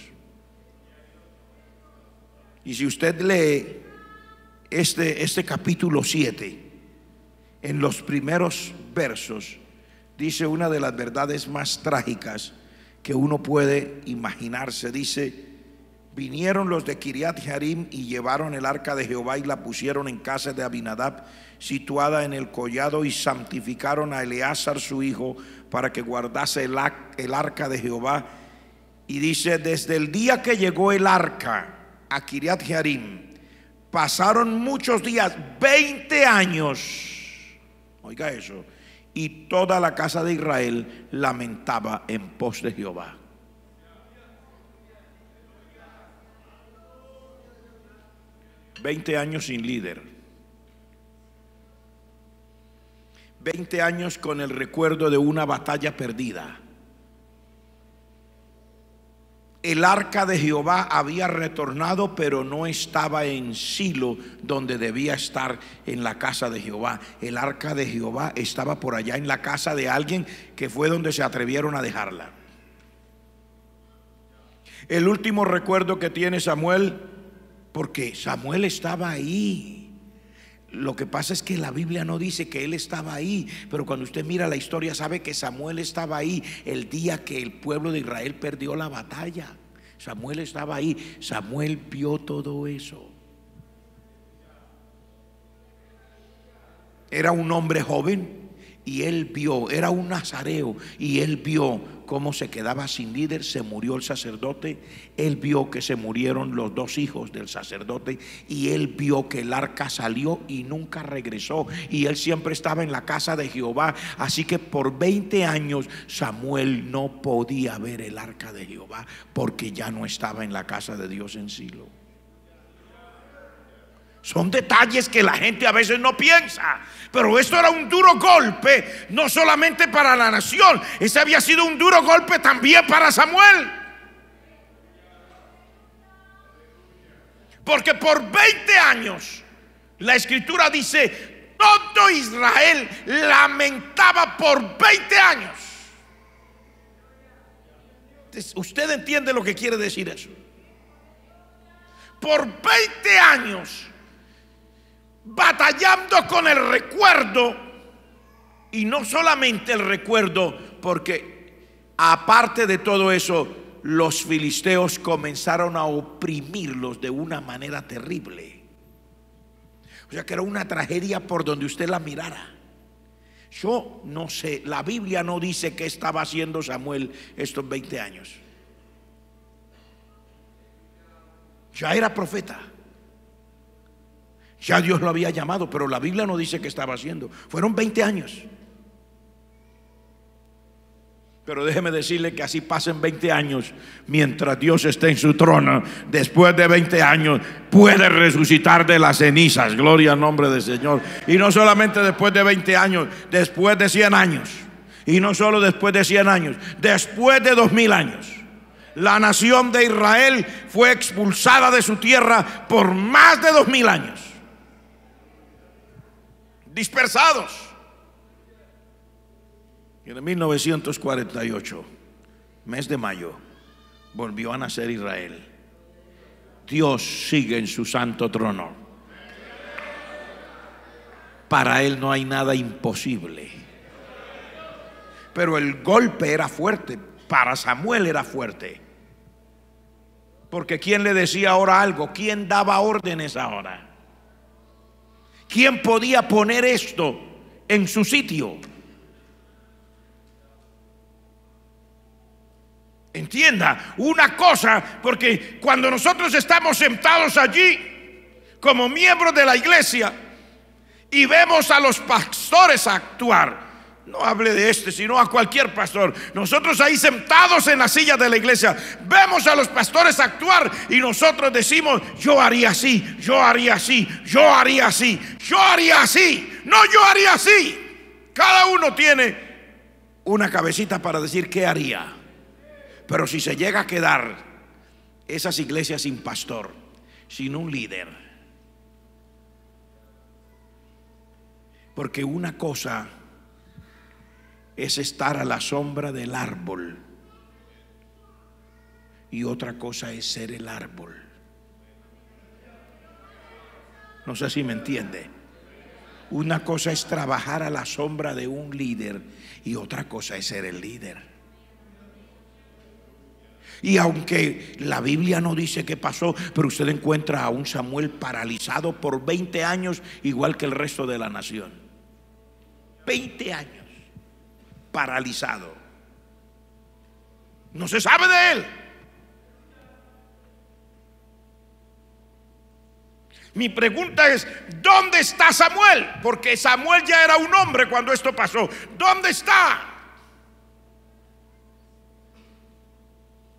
A: Y si usted lee este capítulo 7, en los primeros versos, dice una de las verdades más trágicas que uno puede imaginarse. Dice Vinieron los de Kiriat Jearim y llevaron el arca de Jehová y la pusieron en casa de Abinadab, situada en el collado, y santificaron a Eleazar su hijo para que guardase el arca de Jehová. Y dice: desde el día que llegó el arca a Kiriat Jearim, pasaron muchos días, 20 años, oiga eso, y toda la casa de Israel lamentaba en pos de Jehová. $20 sin líder, 20 años con el recuerdo de una batalla perdida. El arca de Jehová había retornado, pero no estaba en Silo, donde debía estar, en la casa de Jehová. El arca de Jehová estaba por allá en la casa de alguien, que fue donde se atrevieron a dejarla. El último recuerdo que tiene Samuel, porque Samuel estaba ahí. Lo que pasa es que la Biblia no dice que él estaba ahí, pero cuando usted mira la historia sabe que Samuel estaba ahí el día que el pueblo de Israel perdió la batalla. Samuel estaba ahí. Samuel vio todo eso. Era un hombre joven y él vio, era un nazareo, y él vio cómo se quedaba sin líder. Se murió el sacerdote, él vio que se murieron los 2 hijos del sacerdote, y él vio que el arca salió y nunca regresó, y él siempre estaba en la casa de Jehová. Así que por 20 años Samuel no podía ver el arca de Jehová, porque ya no estaba en la casa de Dios en Silo. Son detalles que la gente a veces no piensa, pero esto era un duro golpe, no solamente para la nación, ese había sido un duro golpe también para Samuel. Porque por 20 años la escritura dice: todo Israel lamentaba por 20 años. Entonces, ¿usted entiende lo que quiere decir eso? Por 20 años batallando con el recuerdo, y no solamente el recuerdo, porque aparte de todo eso, los filisteos comenzaron a oprimirlos de una manera terrible. O sea que era una tragedia por donde usted la mirara. Yo no sé, la Biblia no dice qué estaba haciendo Samuel estos 20 años. Ya era profeta, ya Dios lo había llamado, pero la Biblia no dice qué estaba haciendo. Fueron 20 años. Pero déjeme decirle que así pasen 20 años, mientras Dios esté en su trono, después de 20 años puede resucitar de las cenizas. Gloria al nombre del Señor. Y no solamente después de 20 años, después de 100 años. Y no solo después de 100 años, después de 2000 años. La nación de Israel fue expulsada de su tierra por más de 2000 años. Dispersados. Y en 1948, mes de mayo, volvió a nacer Israel. Dios sigue en su santo trono. Para Él no hay nada imposible. Pero el golpe era fuerte. Para Samuel era fuerte. Porque ¿quién le decía ahora algo? ¿Quién daba órdenes ahora? ¿Quién podía poner esto en su sitio? Entienda una cosa, porque cuando nosotros estamos sentados allí como miembros de la iglesia y vemos a los pastores actuar, no hable de este, sino a cualquier pastor. Nosotros ahí sentados en la silla de la iglesia vemos a los pastores actuar y nosotros decimos: yo haría así, yo haría así, yo haría así, yo haría así, no, yo haría así. Cada uno tiene una cabecita para decir qué haría. Pero si se llega a quedar esas iglesias sin pastor, sin un líder, porque una cosa es estar a la sombra del árbol y otra cosa es ser el árbol. No sé si me entiende. Una cosa es trabajar a la sombra de un líder y otra cosa es ser el líder. Y aunque la Biblia no dice qué pasó, pero usted encuentra a un Samuel paralizado por 20 años, igual que el resto de la nación. 20 años paralizado. No se sabe de él. Mi pregunta es, ¿dónde está Samuel? Porque Samuel ya era un hombre cuando esto pasó. ¿Dónde está?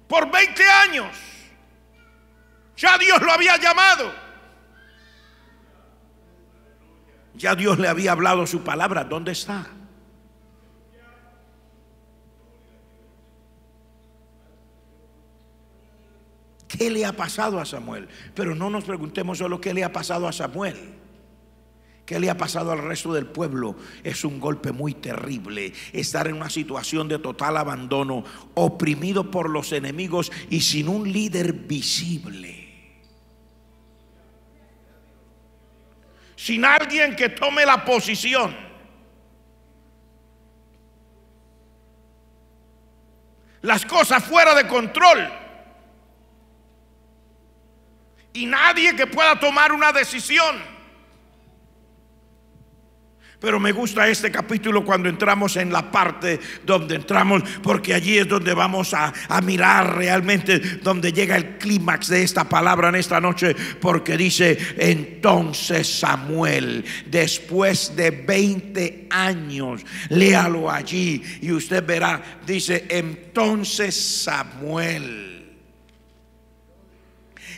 A: Por 20 años ya Dios lo había llamado, ya Dios le había hablado su palabra. ¿Dónde está? ¿Qué le ha pasado a Samuel? Pero no nos preguntemos solo qué le ha pasado a Samuel. ¿Qué le ha pasado al resto del pueblo? Es un golpe muy terrible. Estar en una situación de total abandono, oprimido por los enemigos y sin un líder visible. Sin alguien que tome la posición. Las cosas fuera de control. Y nadie que pueda tomar una decisión. Pero me gusta este capítulo cuando entramos en la parte donde entramos, porque allí es donde vamos a mirar realmente, donde llega el clímax de esta palabra en esta noche. Porque dice: entonces Samuel, después de 20 años, léalo allí y usted verá, dice: entonces Samuel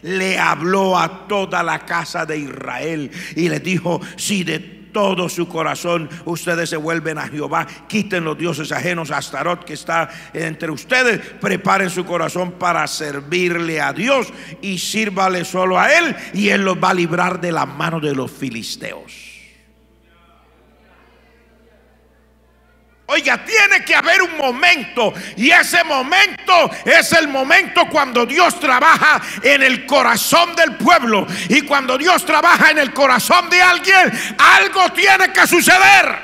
A: le habló a toda la casa de Israel y le dijo: si de todo su corazón ustedes se vuelven a Jehová, quiten los dioses ajenos, a Astarot que está entre ustedes, preparen su corazón para servirle a Dios y sírvale solo a él, y él los va a librar de la mano de los filisteos. Oiga, tiene que haber un momento, y ese momento es el momento cuando Dios trabaja en el corazón del pueblo. Y cuando Dios trabaja en el corazón de alguien, algo tiene que suceder.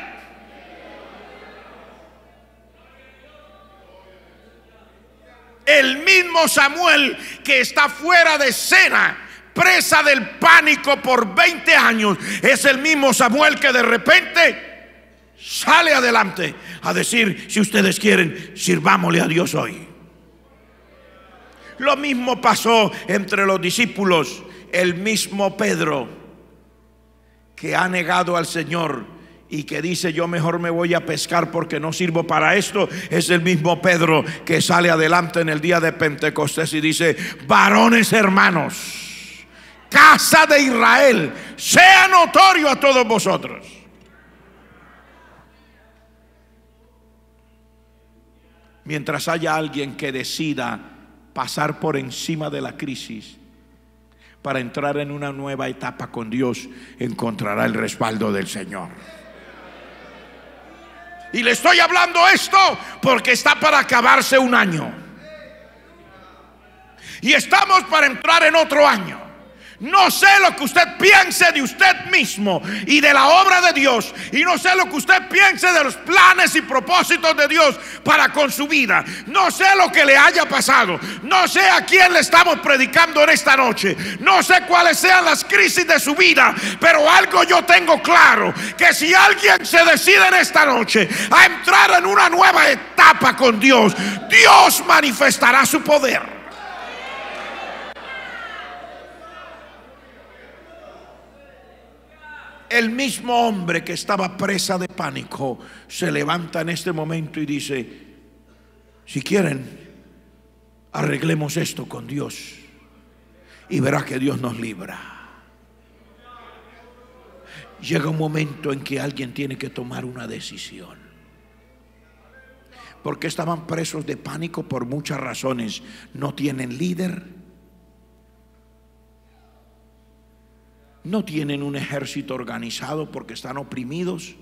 A: El mismo Samuel que está fuera de escena, presa del pánico por 20 años, es el mismo Samuel que de repente sale adelante a decir: si ustedes quieren, sirvámosle a Dios hoy. Lo mismo pasó entre los discípulos. El mismo Pedro, que ha negado al Señor y que dice: yo mejor me voy a pescar porque no sirvo para esto, es el mismo Pedro que sale adelante en el día de Pentecostés y dice: varones hermanos, casa de Israel, sea notorio a todos vosotros. Mientras haya alguien que decida pasar por encima de la crisis para entrar en una nueva etapa con Dios, encontrará el respaldo del Señor. Y le estoy hablando esto porque está para acabarse un año y estamos para entrar en otro año. No sé lo que usted piense de usted mismo y de la obra de Dios, y no sé lo que usted piense de los planes y propósitos de Dios para con su vida. No sé lo que le haya pasado, no sé a quién le estamos predicando en esta noche, no sé cuáles sean las crisis de su vida, pero algo yo tengo claro: que si alguien se decide en esta noche a entrar en una nueva etapa con Dios, Dios manifestará su poder. El mismo hombre que estaba presa de pánico se levanta en este momento y dice: si quieren, arreglemos esto con Dios y verá que Dios nos libra. Llega un momento en que alguien tiene que tomar una decisión, porque estaban presos de pánico por muchas razones. No tienen líder, no tienen un ejército organizado porque están oprimidos.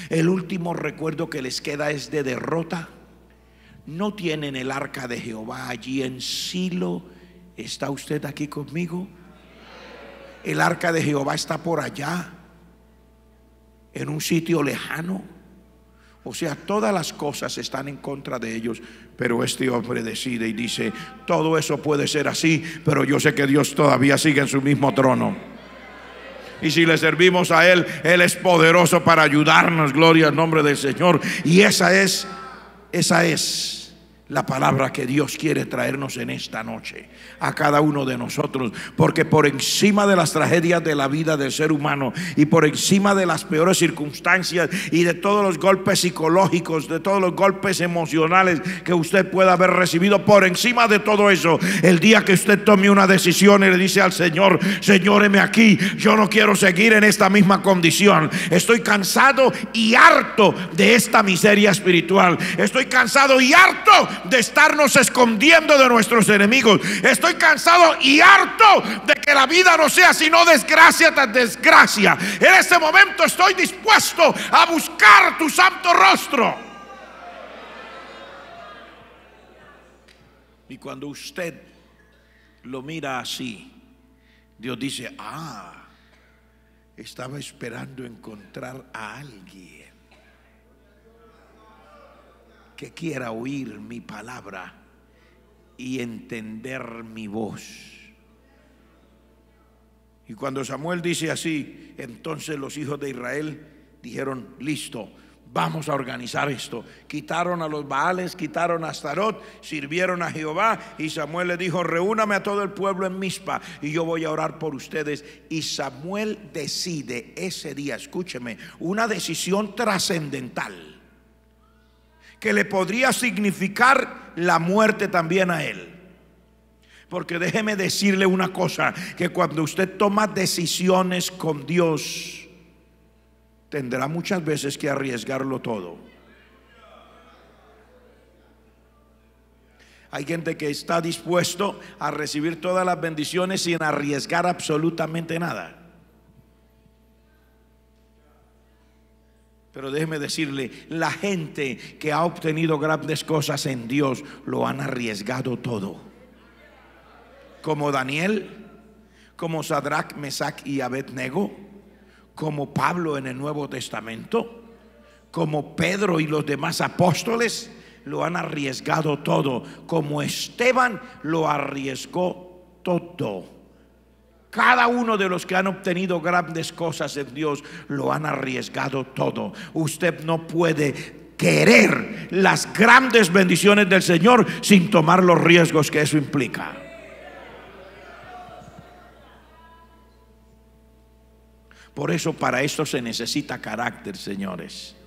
A: El último recuerdo que les queda es de derrota. No tienen el arca de Jehová allí en Silo. ¿Está usted aquí conmigo? El arca de Jehová está por allá, en un sitio lejano. O sea, todas las cosas están en contra de ellos, pero este hombre decide y dice: todo eso puede ser así, pero yo sé que Dios todavía sigue en su mismo trono. Y si le servimos a Él, Él es poderoso para ayudarnos. Gloria al nombre del Señor. Y esa es la palabra que Dios quiere traernos en esta noche a cada uno de nosotros, porque por encima de las tragedias de la vida del ser humano y por encima de las peores circunstancias y de todos los golpes psicológicos, de todos los golpes emocionales que usted pueda haber recibido, por encima de todo eso, el día que usted tome una decisión y le dice al Señor: Señor, heme aquí, yo no quiero seguir en esta misma condición, estoy cansado y harto de esta miseria espiritual, estoy cansado y harto de estarnos escondiendo de nuestros enemigos, estoy cansado y harto de que la vida no sea sino desgracia tras desgracia. En este momento estoy dispuesto a buscar tu santo rostro. Y cuando usted lo mira así, Dios dice: ah, estaba esperando encontrar a alguien que quiera oír mi palabra y entender mi voz. Y cuando Samuel dice así, entonces los hijos de Israel dijeron: listo, vamos a organizar esto. Quitaron a los Baales, quitaron a Astarot, sirvieron a Jehová. Y Samuel le dijo: reúname a todo el pueblo en Mizpa y yo voy a orar por ustedes. Y Samuel decide ese día, escúcheme, una decisión trascendental que le podría significar la muerte también a él. Porque déjeme decirle una cosa, que cuando usted toma decisiones con Dios, tendrá muchas veces que arriesgarlo todo. Hay gente que está dispuesto a recibir todas las bendiciones sin arriesgar absolutamente nada. Pero déjeme decirle, la gente que ha obtenido grandes cosas en Dios lo han arriesgado todo. Como Daniel, como Sadrach, Mesach y Abednego, como Pablo en el Nuevo Testamento, como Pedro y los demás apóstoles, lo han arriesgado todo. Como Esteban lo arriesgó todo. Cada uno de los que han obtenido grandes cosas en Dios lo han arriesgado todo. Usted no puede querer las grandes bendiciones del Señor sin tomar los riesgos que eso implica. Por eso, para esto se necesita carácter, señores.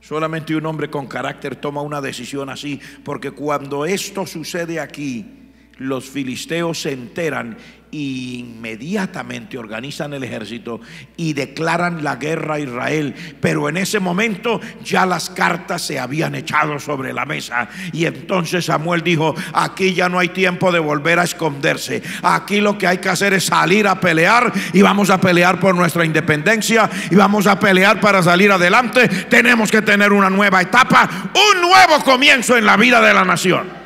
A: Solamente un hombre con carácter toma una decisión así, porque cuando esto sucede aquí, los filisteos se enteran y inmediatamente organizan el ejército y declaran la guerra a Israel. Pero en ese momento ya las cartas se habían echado sobre la mesa. Y entonces Samuel dijo: aquí ya no hay tiempo de volver a esconderse. Aquí lo que hay que hacer es salir a pelear, y vamos a pelear por nuestra independencia, y vamos a pelear para salir adelante. Tenemos que tener una nueva etapa, un nuevo comienzo en la vida de la nación.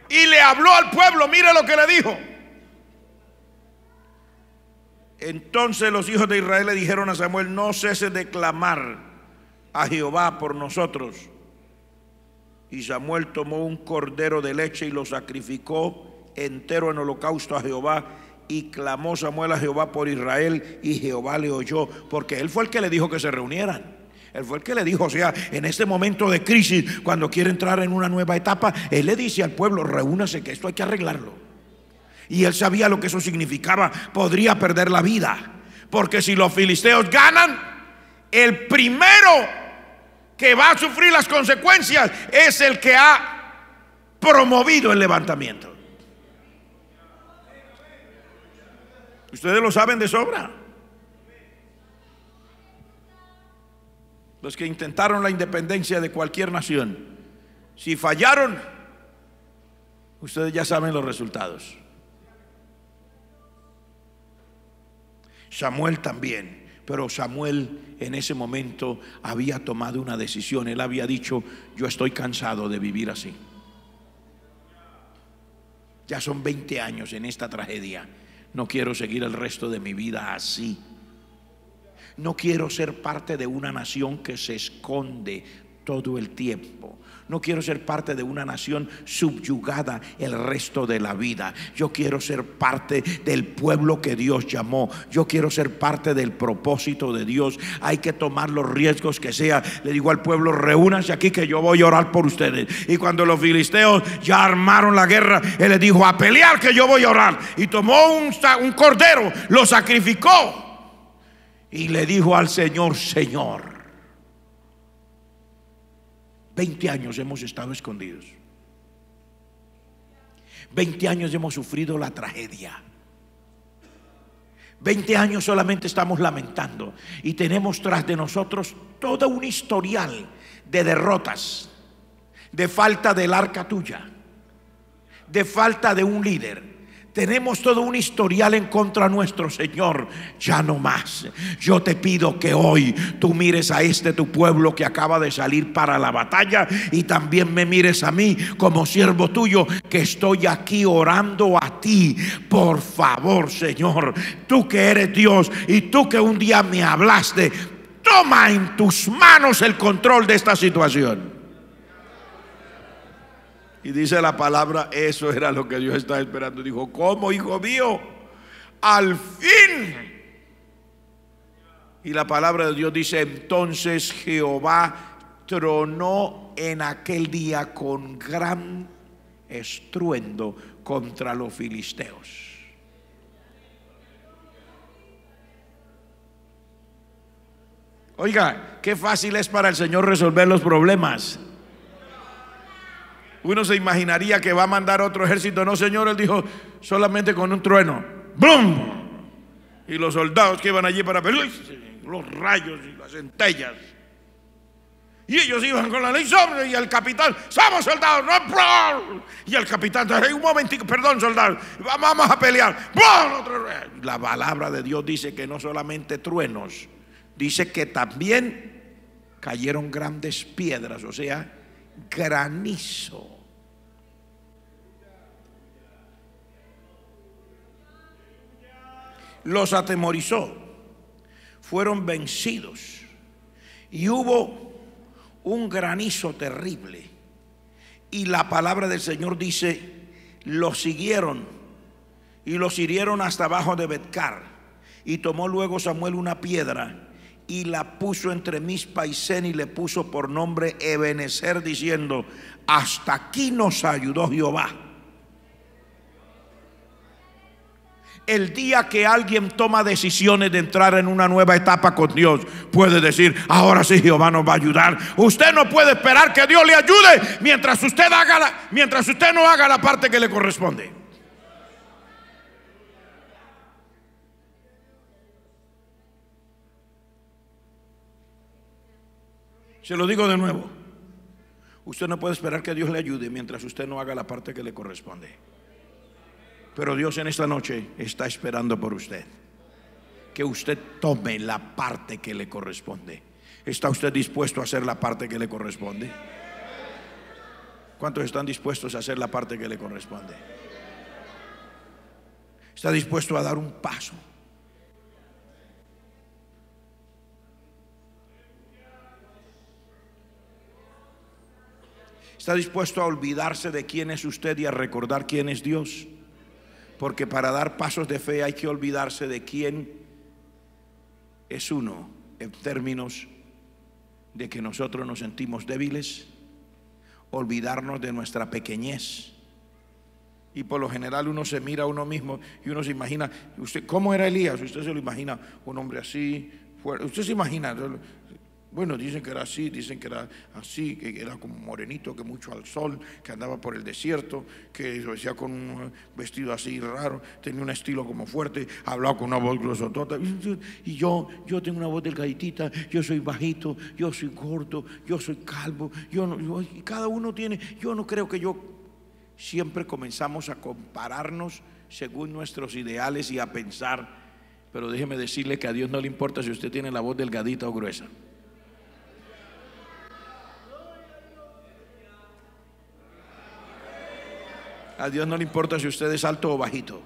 A: Y le habló al pueblo, mire lo que le dijo. Entonces los hijos de Israel le dijeron a Samuel: no ceses de clamar a Jehová por nosotros. Y Samuel tomó un cordero de leche y lo sacrificó entero en holocausto a Jehová. Y clamó Samuel a Jehová por Israel, y Jehová le oyó, porque él fue el que le dijo que se reunieran. Él fue el que le dijo, o sea, en este momento de crisis, cuando quiere entrar en una nueva etapa, él le dice al pueblo: reúnase, que esto hay que arreglarlo. Y él sabía lo que eso significaba. Podría perder la vida, porque si los filisteos ganan, el primero que va a sufrir las consecuencias es el que ha promovido el levantamiento. Ustedes lo saben de sobra. Los que intentaron la independencia de cualquier nación, si fallaron, ustedes ya saben los resultados. Samuel también, pero Samuel en ese momento había tomado una decisión. Él había dicho: yo estoy cansado de vivir así. Ya son 20 años en esta tragedia. No quiero seguir el resto de mi vida así. No quiero ser parte de una nación que se esconde todo el tiempo. No quiero ser parte de una nación subyugada el resto de la vida. Yo quiero ser parte del pueblo que Dios llamó. Yo quiero ser parte del propósito de Dios. Hay que tomar los riesgos que sea. Le digo al pueblo: reúnanse aquí que yo voy a orar por ustedes. Y cuando los filisteos ya armaron la guerra, él les dijo: a pelear que yo voy a orar. Y tomó un cordero, lo sacrificó y le dijo al Señor: Señor, 20 años hemos estado escondidos. 20 años hemos sufrido la tragedia. 20 años solamente estamos lamentando. Y tenemos tras de nosotros todo un historial de derrotas, de falta del arca tuya, de falta de un líder. Tenemos todo un historial en contra nuestro, Señor. Ya no más. Yo te pido que hoy tú mires a tu pueblo que acaba de salir para la batalla, y también me mires a mí como siervo tuyo, que estoy aquí orando a ti. Por favor, Señor, tú que eres Dios y tú que un día me hablaste, toma en tus manos el control de esta situación. Y dice la palabra, eso era lo que Dios estaba esperando. Dijo: ¿cómo, hijo mío? Al fin. Y la palabra de Dios dice: entonces Jehová tronó en aquel día con gran estruendo contra los filisteos. Oiga, qué fácil es para el Señor resolver los problemas. Uno se imaginaría que va a mandar otro ejército. No, Señor, Él dijo: solamente con un trueno, ¡bum! Y los soldados que iban allí para pelear, los rayos y las centellas, y ellos iban con la ley sobre, y el capitán: ¡somos soldados! ¡No! Y el capitán: un momentico, perdón, soldado, vamos a pelear. ¡Bum! La palabra de Dios dice que no solamente truenos, dice que también cayeron grandes piedras, o sea, granizo. Los atemorizó, fueron vencidos, y hubo un granizo terrible. Y la palabra del Señor dice: los siguieron y los hirieron hasta abajo de Betcar. Y tomó luego Samuel una piedra y la puso entre Mizpa y Sen, y le puso por nombre Ebenezer, diciendo: hasta aquí nos ayudó Jehová. El día que alguien toma decisiones de entrar en una nueva etapa con Dios, puede decir: ahora sí Jehová nos va a ayudar. Usted no puede esperar que Dios le ayude mientras usted no haga la parte que le corresponde. Se lo digo de nuevo: usted no puede esperar que Dios le ayude mientras usted no haga la parte que le corresponde. Pero Dios en esta noche está esperando por usted, que usted tome la parte que le corresponde. ¿Está usted dispuesto a hacer la parte que le corresponde? ¿Cuántos están dispuestos a hacer la parte que le corresponde? ¿Está dispuesto a dar un paso? ¿Está dispuesto a olvidarse de quién es usted y a recordar quién es Dios? Porque para dar pasos de fe hay que olvidarse de quién es uno, en términos de que nosotros nos sentimos débiles, olvidarnos de nuestra pequeñez. Y por lo general uno se mira a uno mismo y uno se imagina, usted, ¿cómo era Elías? Usted se lo imagina un hombre así, fuerte. Usted se imagina, bueno, dicen que era así, dicen que era así, que era como morenito, que mucho al sol, que andaba por el desierto, que se vestía con un vestido así raro, tenía un estilo como fuerte, hablaba con una voz grosotota. Y yo tengo una voz delgaditita, yo soy bajito, yo soy gordo, yo soy calvo, y cada uno tiene. Yo no creo que siempre comenzamos a compararnos según nuestros ideales y a pensar, pero déjeme decirle que a Dios no le importa si usted tiene la voz delgadita o gruesa. A Dios no le importa si usted es alto o bajito.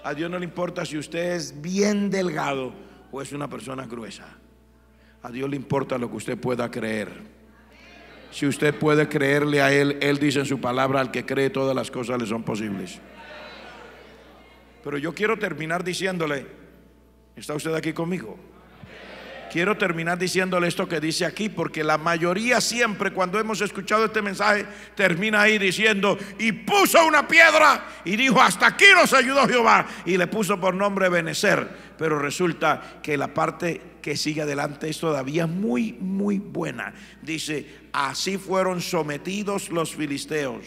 A: A Dios no le importa si usted es bien delgado o es una persona gruesa. A Dios le importa lo que usted pueda creer. Si usted puede creerle a Él, Él dice en su palabra: al que cree todas las cosas le son posibles. Pero yo quiero terminar diciéndole, ¿está usted aquí conmigo? Quiero terminar diciéndole esto que dice aquí, porque la mayoría siempre, cuando hemos escuchado este mensaje, termina ahí diciendo: y puso una piedra y dijo: hasta aquí nos ayudó Jehová, y le puso por nombre Ebenezer. Pero resulta que la parte que sigue adelante es todavía muy, muy buena. Dice: así fueron sometidos los filisteos.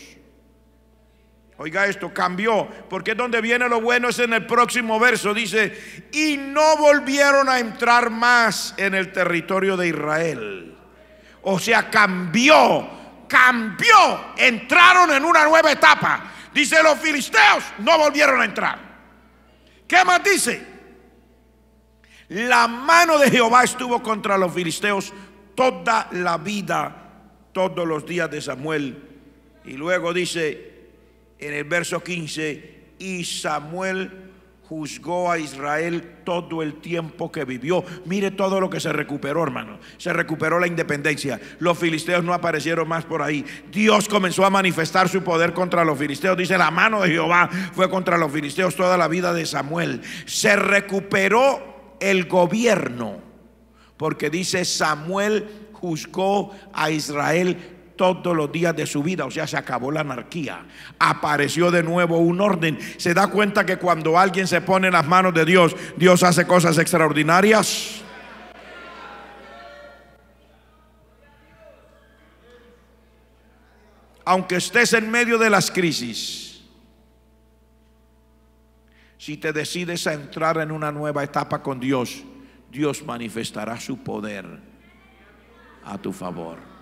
A: Oiga esto, cambió, porque es donde viene lo bueno, es en el próximo verso. Dice: y no volvieron a entrar más en el territorio de Israel. O sea, cambió, entraron en una nueva etapa. Dice: los filisteos no volvieron a entrar. ¿Qué más dice? La mano de Jehová estuvo contra los filisteos toda la vida, todos los días de Samuel. Y luego dice en el verso 15: y Samuel juzgó a Israel todo el tiempo que vivió. Mire todo lo que se recuperó, hermano. Se recuperó la independencia. Los filisteos no aparecieron más por ahí. Dios comenzó a manifestar su poder contra los filisteos. Dice: la mano de Jehová fue contra los filisteos toda la vida de Samuel. Se recuperó el gobierno, porque dice: Samuel juzgó a Israel todos los días de su vida. O sea, se acabó la anarquía, apareció de nuevo un orden. Se da cuenta que cuando alguien se pone en las manos de Dios, Dios hace cosas extraordinarias. Aunque estés en medio de las crisis, si te decides a entrar en una nueva etapa con Dios, Dios manifestará su poder a tu favor.